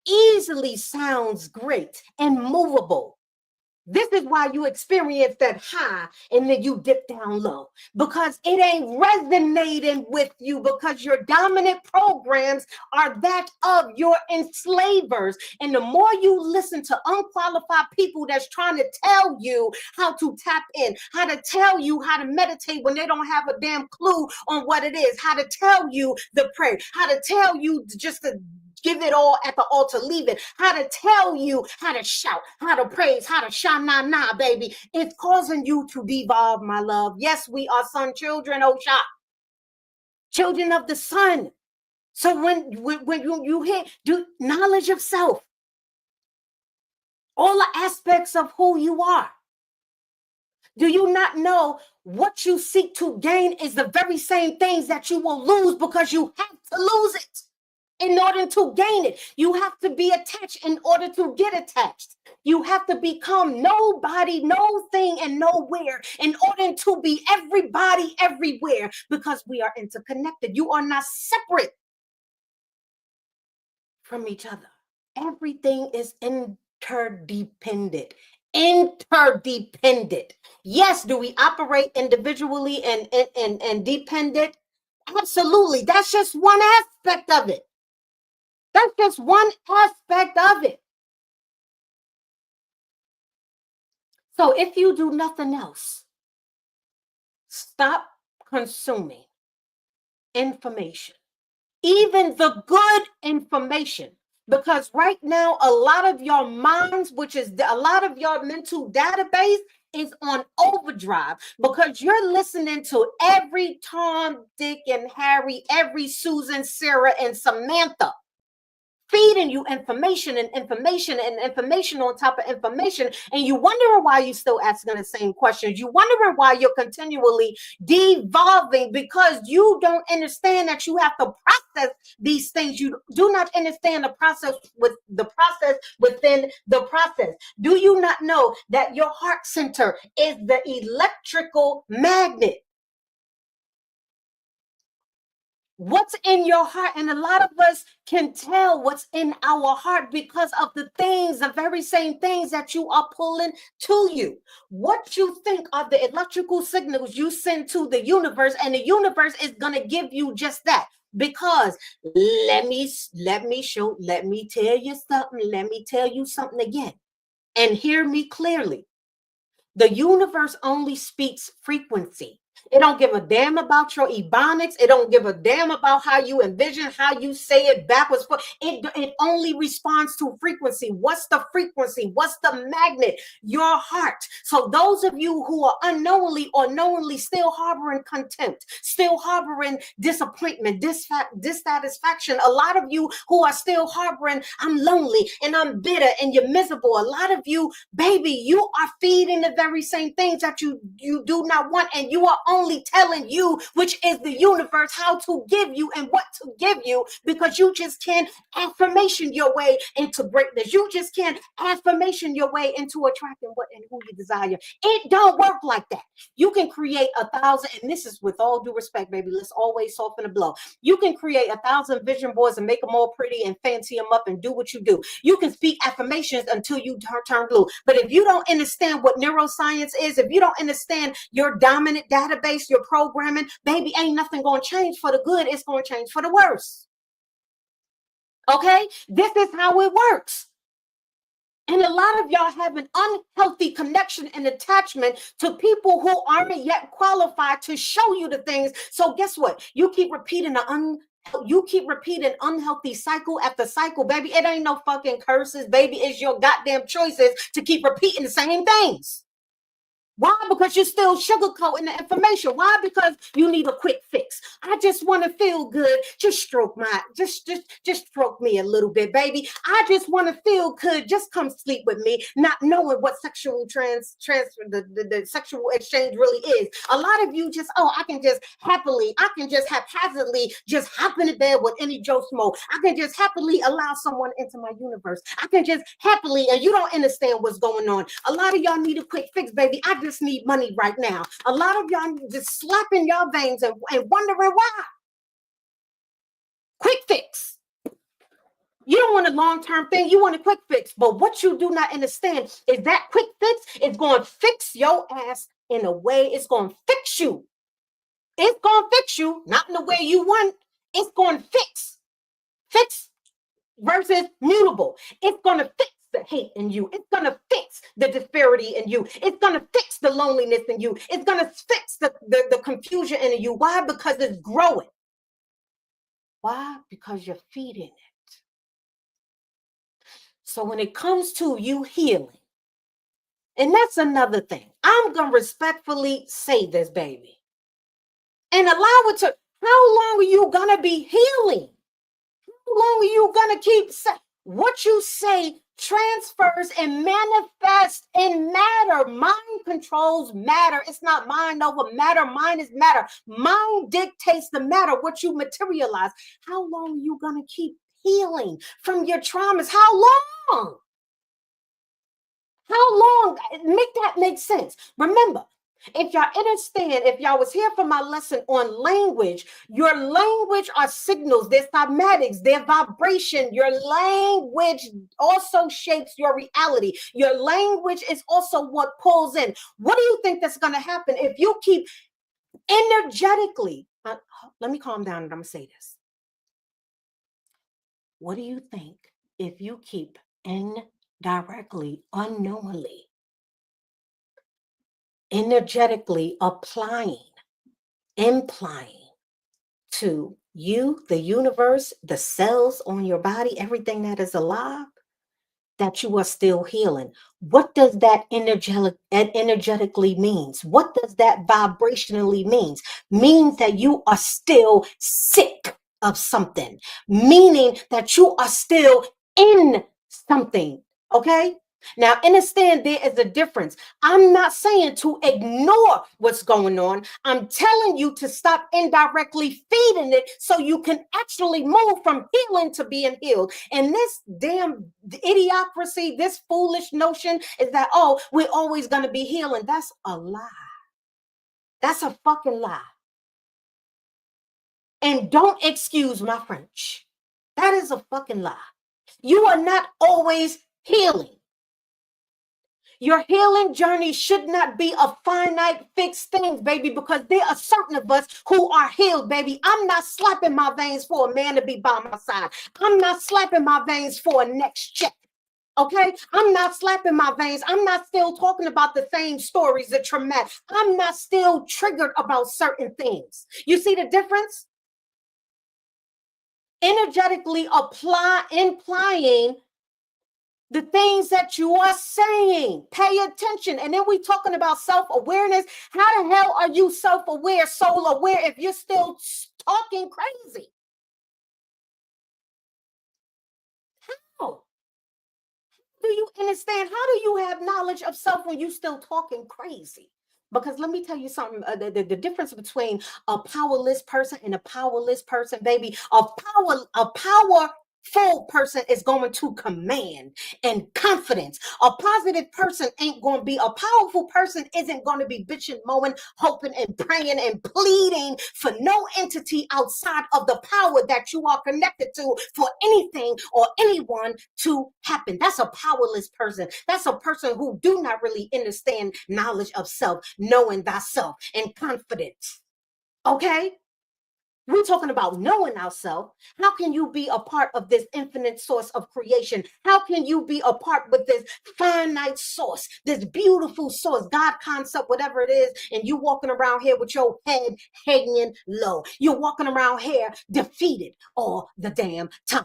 easily sounds great and movable. This is why you experience that high and then you dip down low, because it ain't resonating with you, because your dominant programs are that of your enslavers. And the more you listen to unqualified people that's trying to tell you how to tap in, how to tell you how to meditate when they don't have a damn clue on what it is, how to tell you the prayer, how to tell you just to give it all at the altar, leave it, how to tell you how to shout, how to praise, how to sha-na-na, baby. It's causing you to devolve, my love. Yes, we are sun children, Osha. Children of the sun. So when you hear knowledge of self, all the aspects of who you are. Do you not know what you seek to gain is the very same things that you will lose, because you have to lose it in order to gain it? You have to be attached in order to get attached. You have to become nobody, no thing, and nowhere in order to be everybody everywhere, because we are interconnected. You are not separate from each other. Everything is interdependent. Interdependent. Yes, do we operate individually and dependent? Absolutely. That's just one aspect of it. That's just one aspect of it. So if you do nothing else, stop consuming information, even the good information, because right now a lot of your minds, which is a lot of your mental database, is on overdrive, because you're listening to every Tom, Dick, and Harry, every Susan, Sarah, and Samantha feeding you information and information and information on top of information, and you wondering why you're still asking the same questions. You wondering why you're continually devolving, because you don't understand that you have to process these things. You do not understand the process within the process. Do you not know that your heart center is the electrical magnet? What's in your heart? And a lot of us can tell what's in our heart because of the things, the very same things that you are pulling to you. What you think are the electrical signals you send to the universe, and the universe is going to give you just that. Because let me tell you something. Let me tell you something again. And hear me clearly. The universe only speaks frequency. It don't give a damn about your ebonics. It don't give a damn about how you envision, how you say it backwards. It only responds to frequency. What's the frequency? What's the magnet? Your heart. So those of you who are unknowingly or knowingly still harboring contempt, still harboring disappointment, dissatisfaction, a lot of you who are still harboring, I'm lonely and I'm bitter and you're miserable. A lot of you, baby, you are feeding the very same things that you do not want, and you are only telling you, which is the universe, how to give you and what to give you, because you just can't affirmation your way into greatness. You just can't affirmation your way into attracting what and who you desire. It don't work like that. You can create 1,000, and this is with all due respect, baby, let's always soften the blow. You can create 1,000 vision boards and make them all pretty and fancy them up and do what you do. You can speak affirmations until you turn blue. But if you don't understand what neuroscience is, if you don't understand your dominant database, your programming, baby, ain't nothing going to change for the good. It's going to change for the worse. Okay? This is how it works. And a lot of y'all have an unhealthy connection and attachment to people who aren't yet qualified to show you the things. So guess what? You keep repeating unhealthy cycle after cycle, baby. It ain't no fucking curses, baby. It's your goddamn choices to keep repeating the same things. Why? Because you're still sugarcoating the information. Why? Because you need a quick fix. I just want to feel good. Just stroke just stroke me a little bit, baby. I just want to feel good. Just come sleep with me, not knowing what sexual the sexual exchange really is. A lot of you just, I can just haphazardly just hop into bed with any Joe Smo. I can just happily allow someone into my universe. I can just happily, and you don't understand what's going on. A lot of y'all need a quick fix, baby. I just need money right now. A lot of y'all just slapping your veins and wondering why. Quick fix. You don't want a long-term thing. You want a quick fix. But what you do not understand is that quick fix is going to fix your ass in a way. It's going to fix you. It's going to fix you, not in the way you want. It's going to fix. Fix versus mutable. It's going to fix the hate in you. It's going to fix the disparity in you. It's going to fix the loneliness in you. It's going to fix the confusion in you. Why? Because it's growing. Why? Because you're feeding it. So when it comes to you healing, and that's another thing, I'm going to respectfully say this, baby, and allow it to, how long are you going to be healing? How long are you going to keep saying? What you say transfers and manifests in matter. Mind controls matter. It's not mind over matter. Mind is matter. Mind dictates the matter, what you materialize. How long are you going to keep healing from your traumas? How long? How long? Make that make sense. Remember, if y'all understand, if y'all was here for my lesson on language, your language are signals, they're cymatics, they're vibration. Your language also shapes your reality. Your language is also what pulls in. What do you think that's going to happen if you keep energetically? Let me calm down and I'm going to say this. What do you think if you keep indirectly, unknowingly, energetically implying to you, the universe, the cells on your body, everything that is alive, that you are still healing? What does that energetically means? What does that vibrationally means? Means that you are still sick of something, meaning that you are still in something. Okay? Now, understand there is a difference. I'm not saying to ignore what's going on. I'm telling you to stop indirectly feeding it so you can actually move from healing to being healed. And this damn idiocracy, this foolish notion is that, we're always going to be healing. That's a lie. That's a fucking lie. And don't excuse my French. That is a fucking lie. You are not always healing. Your healing journey should not be a finite fixed thing, baby, because there are certain of us who are healed, baby. I'm not slapping my veins for a man to be by my side. I'm not slapping my veins for a next check. Okay, I'm not slapping my veins. I'm not still talking about the same stories, the traumatic. I'm not still triggered about certain things. You see the difference? Energetically implying the things that you are saying. Pay attention. And then we talking about self-awareness. How the hell are you self-aware, soul-aware, if you're still talking crazy? How do you understand? How do you have knowledge of self when you still talking crazy? Because let me tell you something, the difference between a powerless person and a powerless person, baby, a powerful person is going to command and confidence. A positive person ain't going to be, a powerful person isn't going to be bitching, mowing, hoping and praying and pleading for no entity outside of the power that you are connected to for anything or anyone to happen. That's a powerless person. That's a person who do not really understand knowledge of self, knowing thyself and confidence. Okay? We're talking about knowing ourselves. How can you be a part of this infinite source of creation? How can you be a part with this finite source, this beautiful source, God concept, whatever it is, and you walking around here with your head hanging low? You're walking around here defeated all the damn time.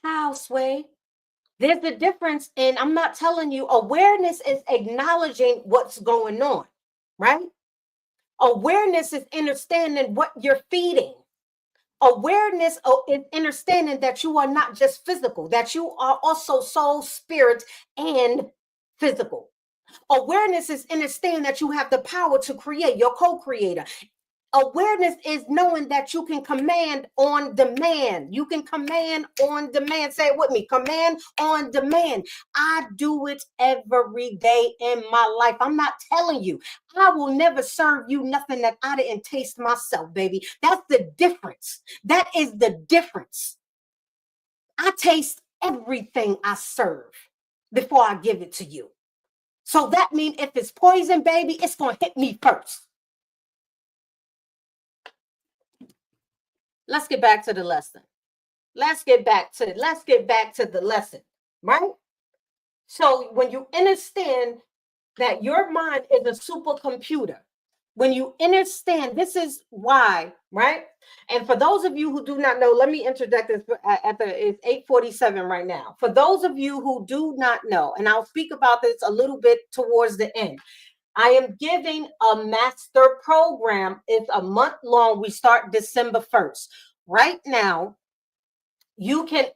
How, Sway? There's a difference, and I'm not telling you, awareness is acknowledging what's going on, right? Awareness is understanding what you're feeding. Awareness is understanding that you are not just physical, that you are also soul, spirit, and physical. Awareness is understanding that you have the power to create, your co-creator. Awareness is knowing that you can command on demand. You can command on demand. Say it with me. Command on demand. I do it every day in my life. I'm not telling you. I will never serve you nothing that I didn't taste myself, baby. That's the difference. That is the difference. I taste everything I serve before I give it to you. So that means if it's poison, baby, it's going to hit me first. Let's get back to the lesson. Let's get back to the lesson, right? So when you understand that your mind is a supercomputer, when you understand, this is why, right? And for those of you who do not know, let me interject this it's 8:47 right now. For those of you who do not know, and I'll speak about this a little bit towards the end, I am giving a master program. It's a month long. We start December 1st. Right now, you can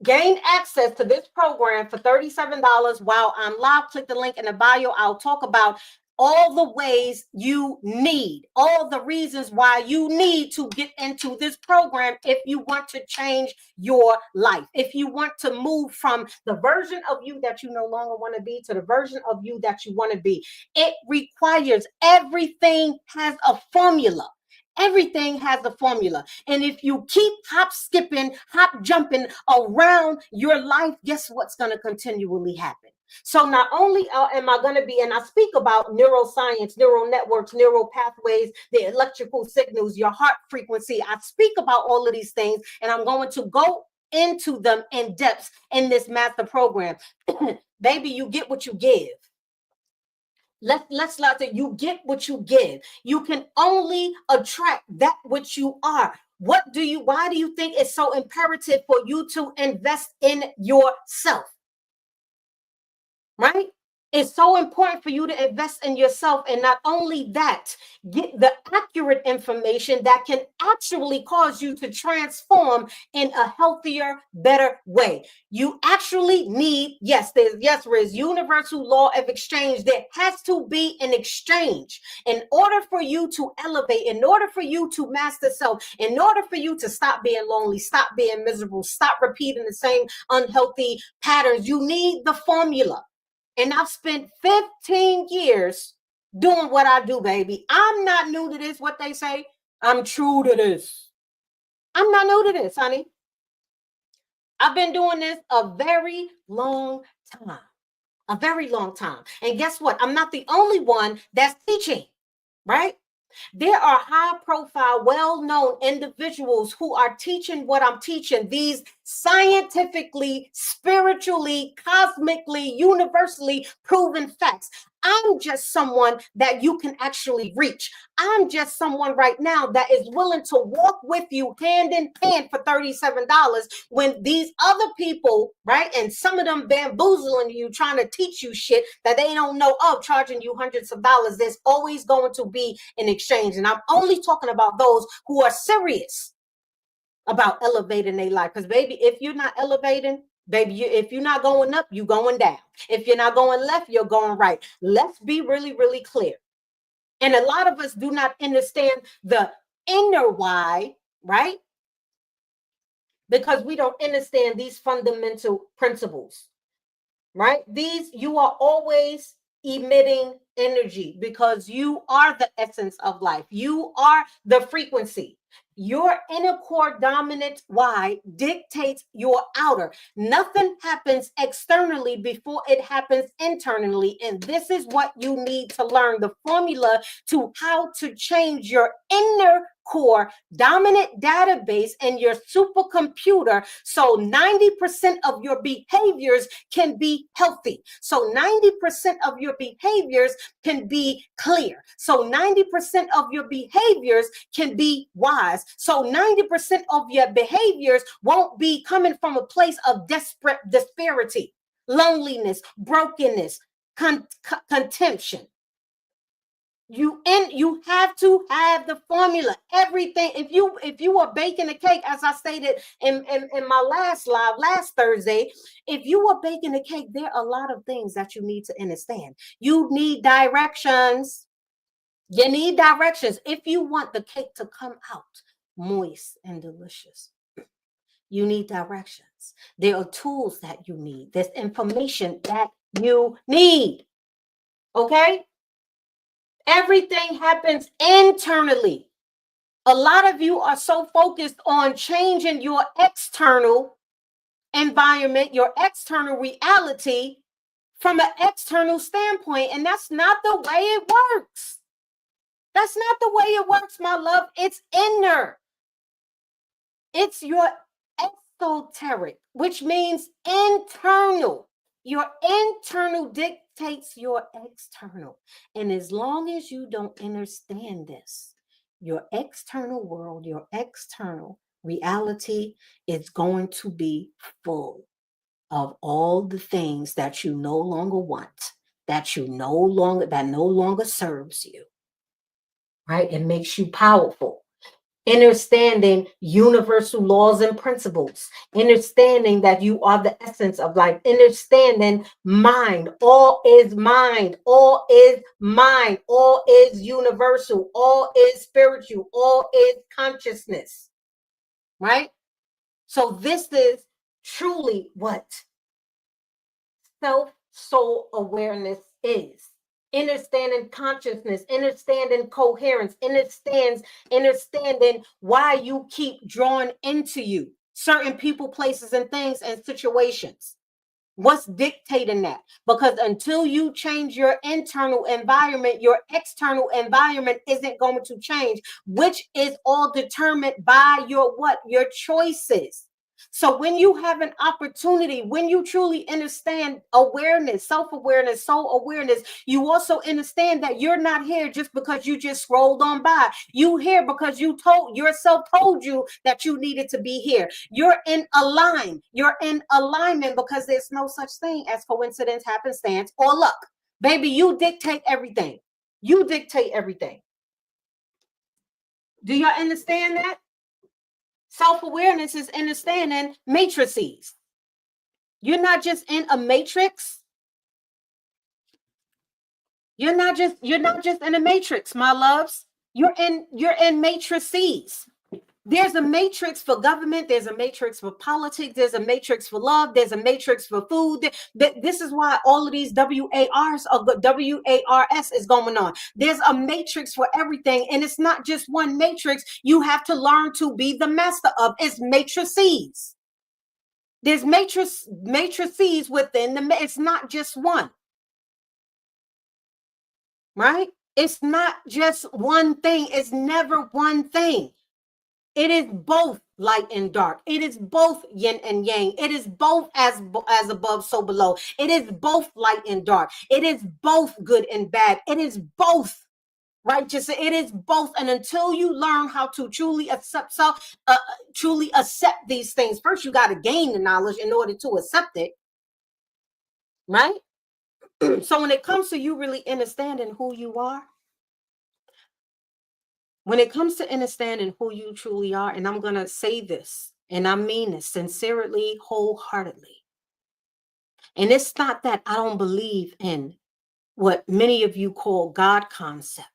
gain access to this program for $37 while I'm live. Click the link in the bio. I'll talk about all the ways you need, all the reasons why you need to get into this program if you want to change your life, if you want to move from the version of you that you no longer want to be to the version of you that you want to be. It requires, everything has a formula. Everything has a formula. And if you keep hop skipping, hop jumping around your life, guess what's going to continually happen? So not only am I going to be, and I speak about neuroscience, neural networks, neural pathways, the electrical signals, your heart frequency. I speak about all of these things, and I'm going to go into them in depth in this master program. Baby, you get what you give. Let's not say you get what you give. You can only attract that which you are. Why do you think it's so imperative for you to invest in yourself? Right? It's so important for you to invest in yourself, and not only that, get the accurate information that can actually cause you to transform in a healthier, better way. You actually need, there is universal law of exchange. There has to be an exchange in order for you to elevate, in order for you to master self, in order for you to stop being lonely, stop being miserable, stop repeating the same unhealthy patterns. You need the formula. And I've spent 15 years doing what I do, baby. I'm not new to this, what they say. I'm true to this. I'm not new to this, honey. I've been doing this a very long time. A very long time. And guess what? I'm not the only one that's teaching, right? There are high profile, well known individuals who are teaching what I'm teaching, these scientifically, spiritually, cosmically, universally proven facts. I'm just someone that you can actually reach. I'm just someone right now that is willing to walk with you hand in hand for $37 when these other people, right? And some of them bamboozling you, trying to teach you shit that they don't know of, charging you hundreds of dollars. There's always going to be an exchange. And I'm only talking about those who are serious about elevating their life. Because, baby, if you're not elevating, baby, if you're not going up, you're going down. If you're not going left, you're going right. Let's be really, really clear. And a lot of us do not understand the inner why, right? Because we don't understand these fundamental principles, right? These, you are always emitting energy because you are the essence of life. You are the frequency. Your inner core dominant why dictates your outer. Nothing happens externally before it happens internally. And this is what you need to learn, the formula to how to change your inner core dominant database and your supercomputer so 90% of your behaviors can be healthy. So 90% of your behaviors can be clear. So 90% of your behaviors can be wise. So 90% of your behaviors won't be coming from a place of desperate disparity, loneliness, brokenness, contention. You have to have the formula. Everything. If you are baking a cake, as I stated in my last live last Thursday, if you are baking a cake, there are a lot of things that you need to understand. You need directions. You need directions. If you want the cake to come out moist and delicious, you need directions. There are tools that you need. There's information that you need. Okay? Everything happens internally. A lot of you are so focused on changing your external environment, your external reality from an external standpoint, and that's not the way it works. That's not the way it works, my love. It's inner. It's your esoteric, which means internal. Your internal dictates your external. And as long as you don't understand this, your external world, your external reality is going to be full of all the things that you no longer want, that no longer serves you. Right? It makes you powerful. Understanding universal laws and principles, understanding that you are the essence of life, understanding mind, all is mind, all is mind, all is universal, all is spiritual, all is consciousness, right? So this is truly what self-soul awareness is. Understanding consciousness, understanding coherence, understanding why you keep drawing into you certain people, places, and things and situations. What's dictating that? Because until you change your internal environment, your external environment isn't going to change, which is all determined by your what? Your choices. So when you have an opportunity, when you truly understand awareness, self-awareness, soul awareness, you also understand that you're not here just because you just scrolled on by. You here because you told yourself told you that you needed to be here. You're in alignment because there's no such thing as coincidence, happenstance, or luck. Baby, you dictate everything. You dictate everything. Do y'all understand that? Self-awareness is understanding matrices. You're not just in a matrix. You're not just in a matrix, my loves. You're in matrices. There's a matrix for government. There's a matrix for politics. There's a matrix for love. There's a matrix for food. This is why all of these WARs or WARS is going on. There's a matrix for everything. And it's not just one matrix. You have to learn to be the master of. It's matrices. There's matrices within it's not just one. Right? It's not just one thing. It's never one thing. It is both light and dark. It is both yin and yang. It is both as above, so below. It is both light and dark. It is both good and bad. It is both righteous. It is both. And until you learn how to truly accept truly accept these things, first you got to gain the knowledge in order to accept it. Right? So when it comes to you really understanding who you are, when it comes to understanding who you truly are, and I'm going to say this, and I mean this sincerely, wholeheartedly. And it's not that I don't believe in what many of you call God concept.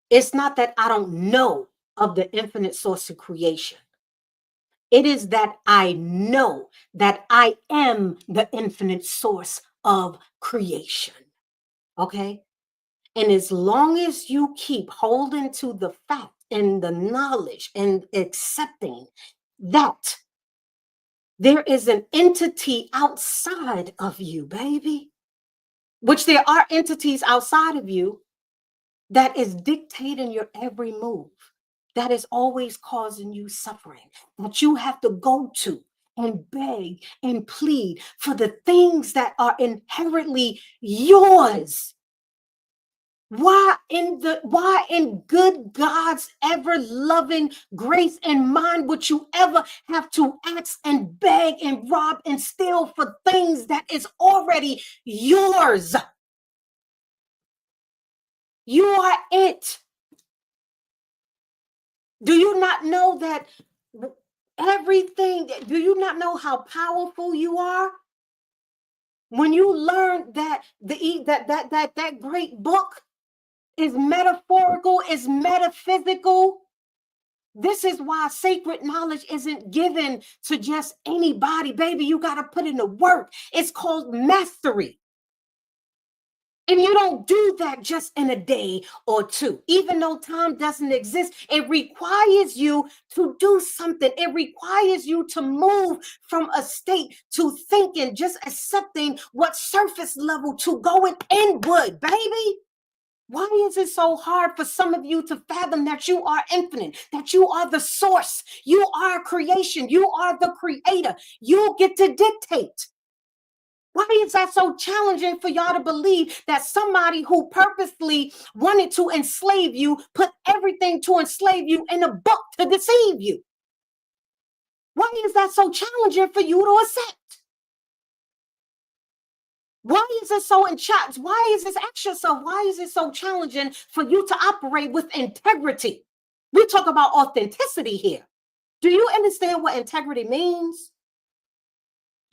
It's not that I don't know of the infinite source of creation. It is that I know that I am the infinite source of creation. Okay? And as long as you keep holding to the fact and the knowledge and accepting that there is an entity outside of you, baby, which there are entities outside of you that is dictating your every move, that is always causing you suffering, that you have to go to and beg and plead for the things that are inherently yours. Why in good God's ever loving grace and mind would you ever have to ask and beg and rob and steal for things that is already yours? You are it. Do you not know that everything? Do you not know how powerful you are? When you learn that that great book is metaphorical, is metaphysical. This is why sacred knowledge isn't given to just anybody, baby. You got to put in the work. It's called mastery. And you don't do that just in a day or two. Even though time doesn't exist, it requires you to do something. It requires you to move from a state to thinking, just accepting what surface level to going inward, baby. Why is it so hard for some of you to fathom that you are infinite, that you are the source, you are creation, you are the creator, you get to dictate? Why is that so challenging for y'all to believe that somebody who purposely wanted to enslave you, put everything to enslave you in a book to deceive you? Why is that so challenging for you to accept? Why is it so why is this extra so? Why is it so challenging for you to operate with integrity? We talk about authenticity here. Do you understand what integrity means?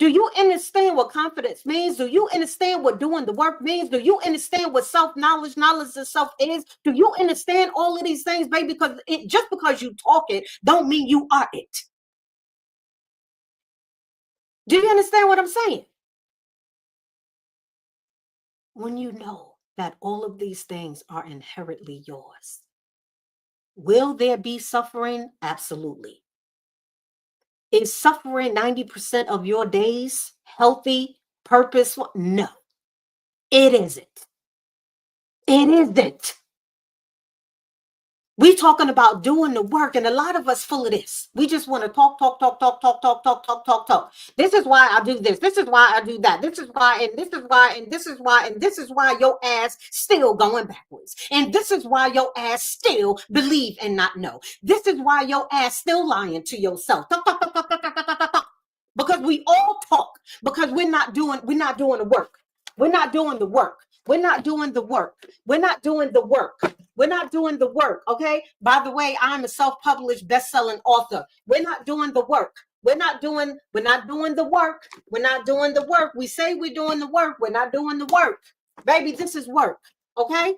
Do you understand what confidence means? Do you understand what doing the work means? Do you understand what self-knowledge, knowledge of self is? Do you understand all of these things, baby? Because just because you talk it, don't mean you are it. Do you understand what I'm saying? When you know that all of these things are inherently yours, will there be suffering? Absolutely. Is suffering 90% of your days healthy, purposeful? No, it isn't. It isn't. We talking about doing the work, and a lot of us full of this. We just want to talk, talk, talk, talk, talk, talk, talk, talk, talk, talk. This is why I do this. This is why I do that. This is why, and this is why, and this is why, and this is why your ass still going backwards. And this is why your ass still believe and not know. This is why your ass still lying to yourself. Talk, talk, talk, talk, talk, talk, talk, talk, talk. Because we all talk because we're not doing the work. We're not doing the work. We're not doing the work. We're not doing the work. We're not doing the work, okay? By the way, I'm a self-published best-selling author. We're not doing the work. We're not doing the work. We're not doing the work. We say we're doing the work. We're not doing the work. Baby, this is work, okay?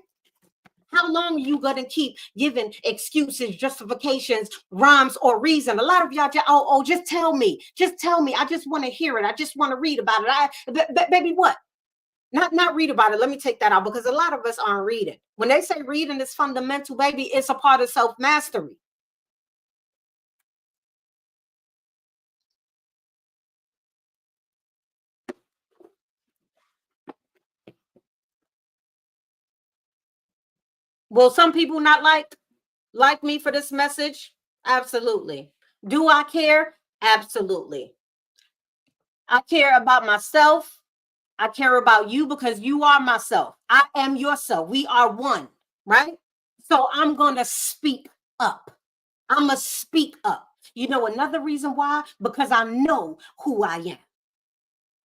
How long are you going to keep giving excuses, justifications, rhymes, or reason? A lot of y'all just, oh, just tell me. Just tell me. I just want to hear it. I just want to read about it. Baby, what? Not read about it. Let me take that out because a lot of us aren't reading. When they say reading is fundamental, baby, it's a part of self-mastery. Will some people not like me for this message? Absolutely. Do I care? Absolutely. I care about myself. I care about you because you are myself. I am yourself. We are one, right? So I'm going to speak up. I'm going to speak up. You know, another reason why? Because I know who I am.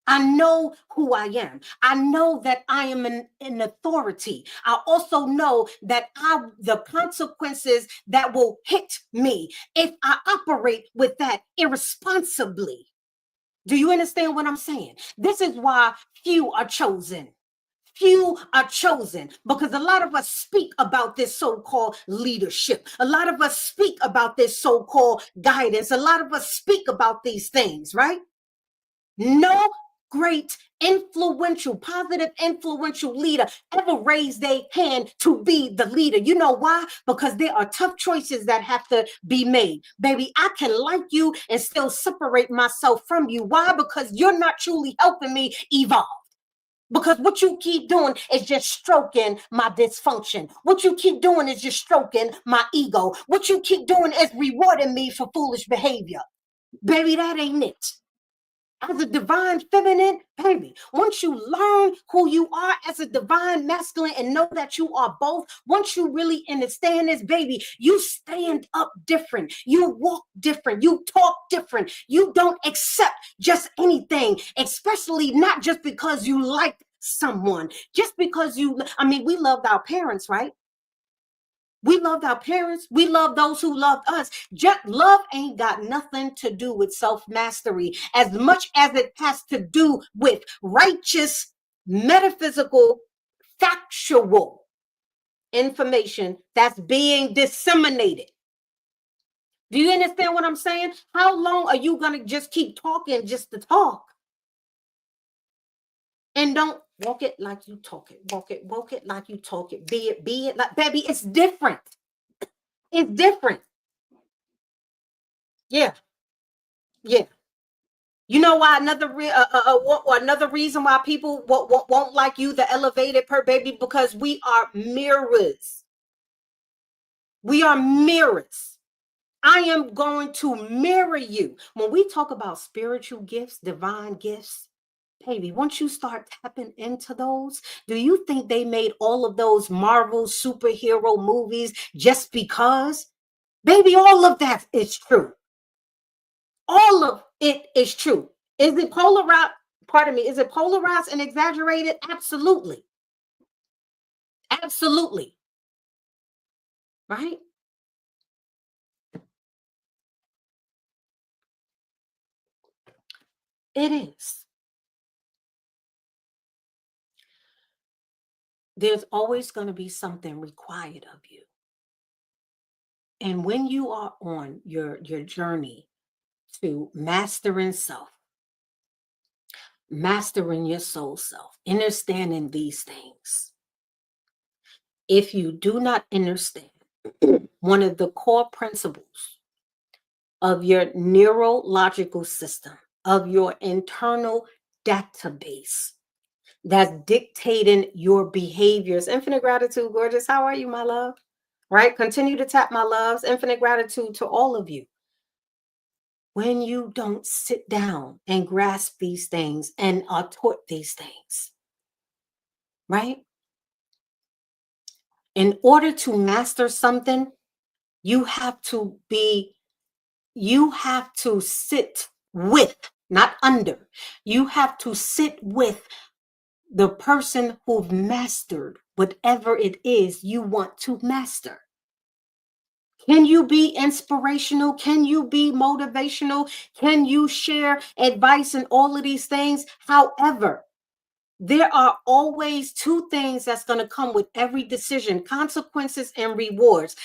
I know who I am. I know that I am an authority. I also know that the consequences that will hit me if I operate with that irresponsibly. Do you understand what I'm saying? This is why few are chosen. Few are chosen because a lot of us speak about this so-called leadership. A lot of us speak about this so-called guidance. A lot of us speak about these things, right? No great influential, positive influential leader ever raised their hand to be the leader. You know why? Because there are tough choices that have to be made. Baby, I can like you and still separate myself from you. Why? Because you're not truly helping me evolve. Because what you keep doing is just stroking my dysfunction. What you keep doing is just stroking my ego. What you keep doing is rewarding me for foolish behavior. Baby, that ain't it. As a divine feminine, baby, once you learn who you are as a divine masculine and know that you are both, once you really understand this, baby, you stand up different. You walk different. You talk different. You don't accept just anything, especially not just because you like someone, just because we loved our parents, right? We loved our parents. We love those who loved us. Just love ain't got nothing to do with self-mastery as much as it has to do with righteous, metaphysical, factual information that's being disseminated. Do you understand what I'm saying? How long are you going to just keep talking just to talk? And don't walk it like you talk it. Walk it like you talk it. Be it like, baby, it's different. It's different. Yeah. Yeah. You know why another reason why people won't like you, the elevated per baby, because we are mirrors. We are mirrors. I am going to mirror you. When we talk about spiritual gifts, divine gifts, baby, once you start tapping into those, do you think they made all of those Marvel superhero movies just because? Baby, all of that is true. All of it is true. Is it polarized? Pardon me. Is it polarized and exaggerated? Absolutely. Absolutely. Right? It is. There's always going to be something required of you. And when you are on your journey to mastering self, mastering your soul self, understanding these things, if you do not understand one of the core principles of your neurological system, of your internal database that's dictating your behaviors. Infinite gratitude, gorgeous. How are you, my love? Right? Continue to tap my loves. Infinite gratitude to all of you. When you don't sit down and grasp these things and are taught these things, right? In order to master something, you have to sit with, not under. You have to sit with the person who've mastered whatever it is you want to master. Can you be inspirational? Can you be motivational? Can you share advice and all of these things? However, There are always two things that's going to come with every decision: consequences and rewards.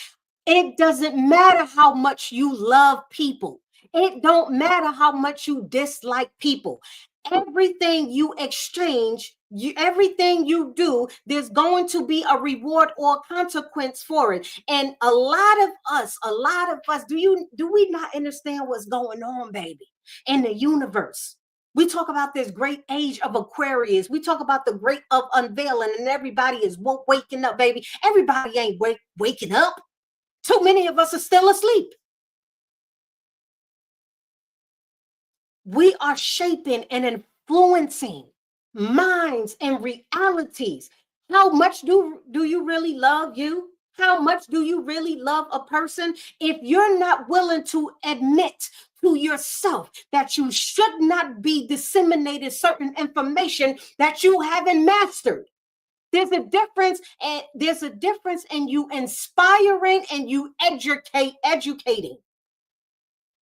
It doesn't matter how much you love people. It don't matter how much you dislike people. Everything you exchange, everything you do, there's going to be a reward or consequence for it. And a lot of us, do we not understand what's going on, baby, in the universe? We talk about this great age of Aquarius. We talk about the great of unveiling, and everybody is waking up, baby. Everybody ain't waking up. Too many of us are still asleep. We are shaping and influencing minds and realities. How much do you really love you? How much do you really love a person? If you're not willing to admit to yourself that you should not be disseminating certain information that you haven't mastered, there's a difference in you inspiring and you educating.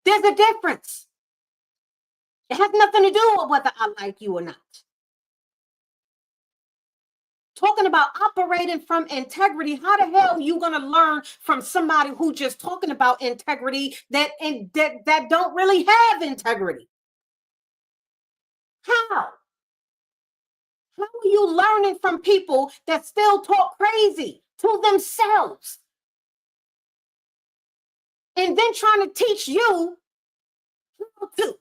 There's a difference. It has nothing to do with whether I like you or not. Talking about operating from integrity, how the hell are you going to learn from somebody who just talking about integrity that don't really have integrity? How? How are you learning from people that still talk crazy to themselves and then trying to teach you how to?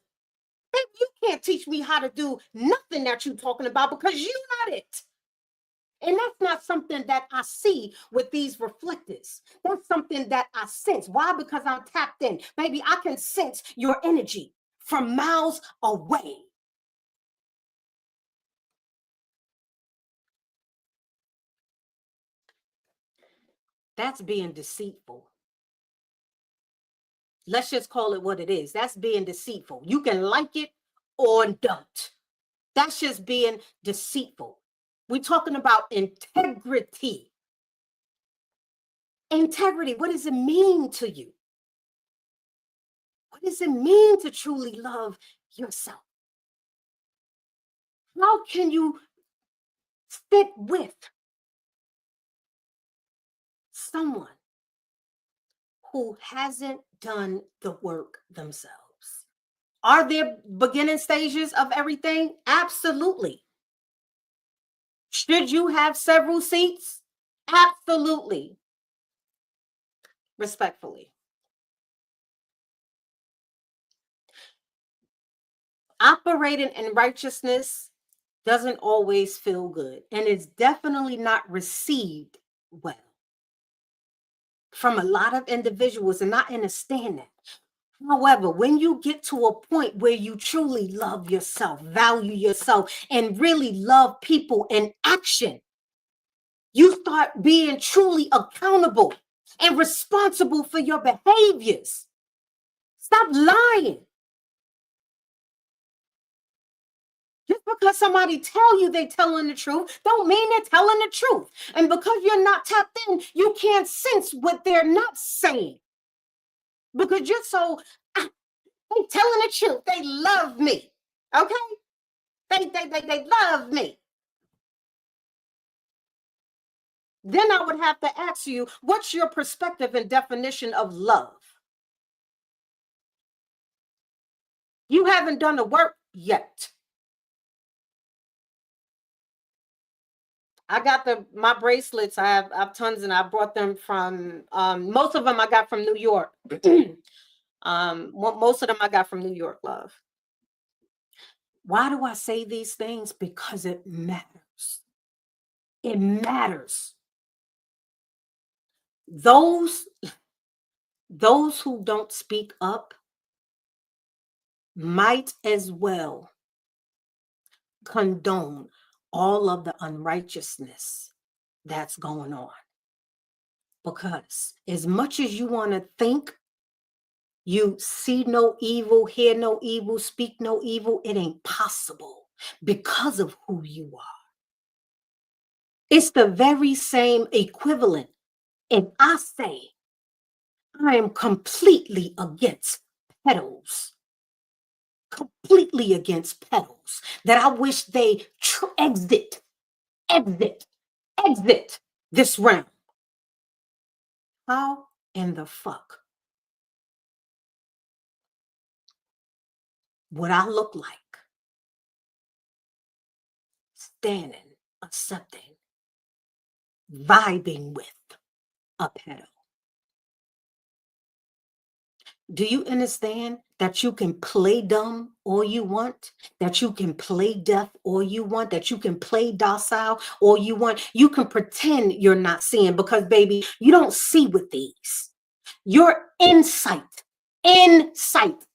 Baby, you can't teach me how to do nothing that you're talking about because you're not it. And that's not something that I see with these reflectors. That's something that I sense. Why? Because I'm tapped in. Baby, I can sense your energy from miles away. That's being deceitful. Let's just call it what it is. That's being deceitful. You can like it or don't. That's just being deceitful. We're talking about integrity. Integrity, what does it mean to you? What does it mean to truly love yourself? How can you sit with someone who hasn't done the work themselves? Are there beginning stages of everything? Absolutely. Should you have several seats? Absolutely. Respectfully. Operating in righteousness doesn't always feel good, and it's definitely not received well from a lot of individuals, and I understand that. However, when you get to a point where you truly love yourself, value yourself, and really love people in action, you start being truly accountable and responsible for your behaviors. Stop lying. Just because somebody tell you they telling the truth, don't mean they're telling the truth. And because you're not tapped in, you can't sense what they're not saying. Because you're so, they telling the truth. They love me. Okay? They love me. Then I would have to ask you, what's your perspective and definition of love? You haven't done the work yet. I got my bracelets. I have tons, and I brought them from most of them I got from New York. Most of them I got from New York, love. Why do I say these things? Because it matters. It matters. Those who don't speak up might as well condone all of the unrighteousness that's going on. Because as much as you want to think you see no evil, hear no evil, speak no evil, it ain't possible because of who you are. It's the very same equivalent. And I say, I am completely against pedals. Completely against pedals. souls that I wish they exit, exit this realm. How in the fuck would I look like standing, accepting, vibing with a pedo? Do you understand that you can play dumb all you want? That you can play deaf all you want? That you can play docile all you want? You can pretend you're not seeing because, baby, you don't see with these. Your insight, insight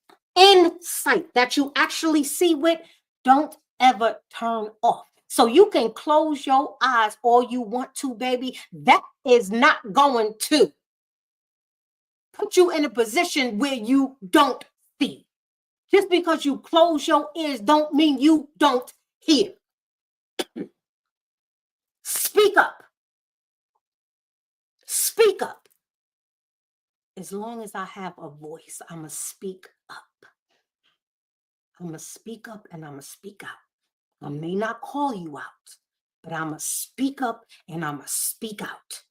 that you actually see with, don't ever turn off. So you can close your eyes all you want to, baby. That is not going to put you in a position where you don't see. Just because you close your ears don't mean you don't hear. Speak up. Speak up. As long as I have a voice, I'm going to speak up. I'm going to speak up and I'm going to speak out. I may not call you out, but I'm going to speak up and I'm going to speak out.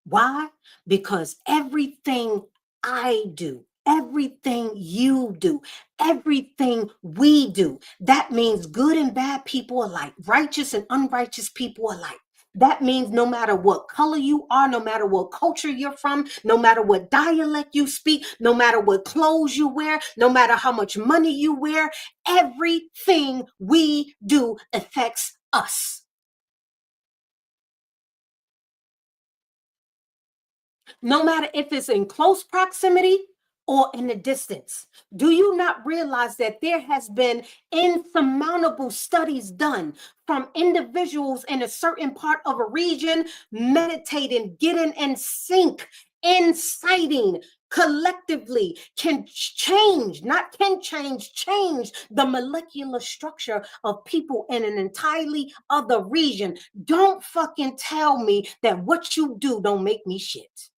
Why? Because everything I do, everything you do, everything we do, that means good and bad people alike, righteous and unrighteous people alike. That means no matter what color you are, no matter what culture you're from, no matter what dialect you speak, no matter what clothes you wear, no matter how much money you wear, everything we do affects us. No matter if it's in close proximity or in the distance. Do you not realize that there has been insurmountable studies done from individuals in a certain part of a region meditating, getting in sync, inciting collectively can change, not can change the molecular structure of people in an entirely other region. Don't fucking tell me that what you do don't make me shit.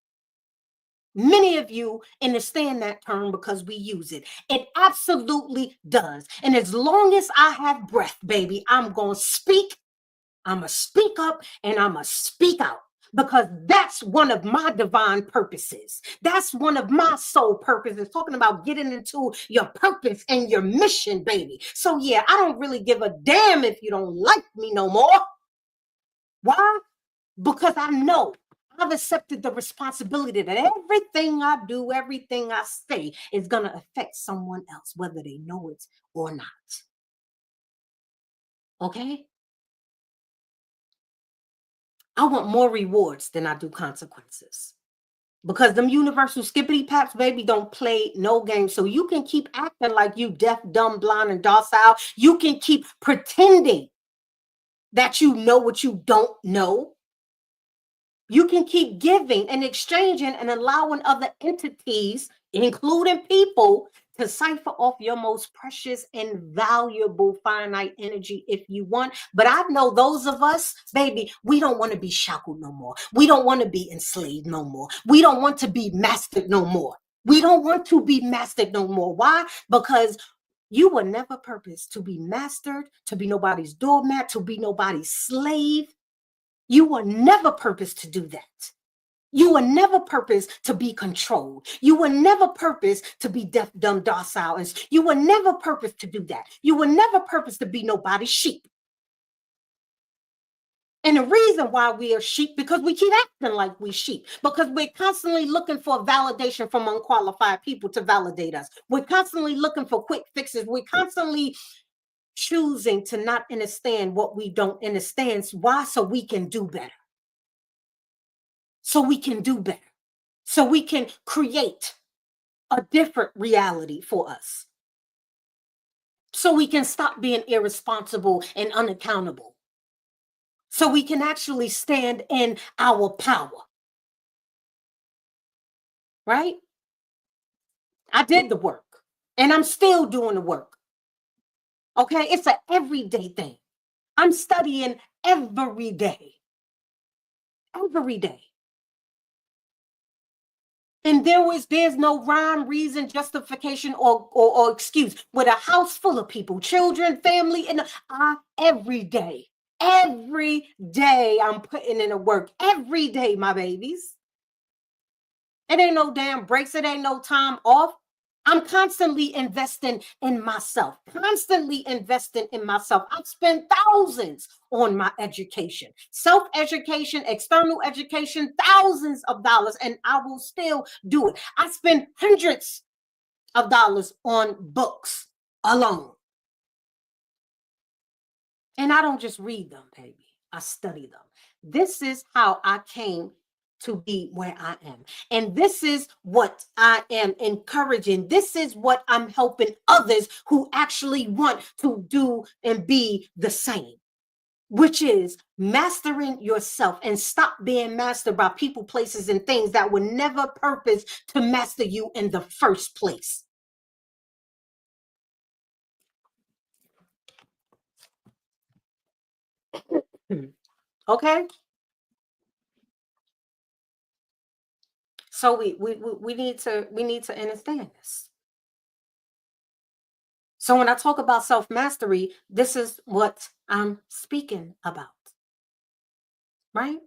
Many of you understand that term because we use it. It absolutely does. And as long as I have breath, baby, I'm going to speak. I'm going to speak up and I'm going to speak out because that's one of my divine purposes. That's one of my soul purposes, talking about getting into your purpose and your mission, baby. So yeah, I don't really give a damn if you don't like me no more. Why? Because I know I've accepted the responsibility that everything I do, everything I say is going to affect someone else, whether they know it or not. Okay? I want more rewards than I do consequences. Because them universal skippity paps, baby, don't play no games. So you can keep acting like you deaf, dumb, blind, and docile. You can keep pretending that you know what you don't know. You can keep giving and exchanging and allowing other entities, including people, to cipher off your most precious and valuable finite energy if you want. But I know those of us, baby, we don't want to be shackled no more. We don't want to be enslaved no more. We don't want to be mastered no more. We don't want to be mastered no more. Why? Because you were never purposed to be mastered, to be nobody's doormat, to be nobody's slave. You were never purposed to do that. You were never purposed to be controlled. You were never purposed to be deaf, dumb, docile. And you were never purposed to do that. You were never purposed to be nobody's sheep. And the reason why we are sheep, because we keep acting like we sheep, because we're constantly looking for validation from unqualified people to validate us. We're constantly looking for quick fixes. We're constantly choosing to not understand what we don't understand. Why? So we can do better. So we can do better. So we can create a different reality for us. So we can stop being irresponsible and unaccountable. So we can actually stand in our power. Right? I did the work and I'm still doing the work. Okay? It's an everyday thing. I'm studying every day. Every day. And there's no rhyme, reason, justification, or excuse. With a house full of people, children, family, and every day I'm putting in the work. Every day, my babies. It ain't no damn breaks. It ain't no time off. I'm constantly investing in myself, constantly investing in myself. I've spent thousands on my education, self education, external education, thousands of dollars, and I will still do it. I spend hundreds of dollars on books alone. And I don't just read them, baby, I study them. This is how I came to be where I am. And this is what I am encouraging. This is what I'm helping others who actually want to do and be the same, which is mastering yourself and stop being mastered by people, places, and things that were never purpose to master you in the first place. Okay? So we need to understand this. So when I talk about self-mastery, this is what I'm speaking about, right?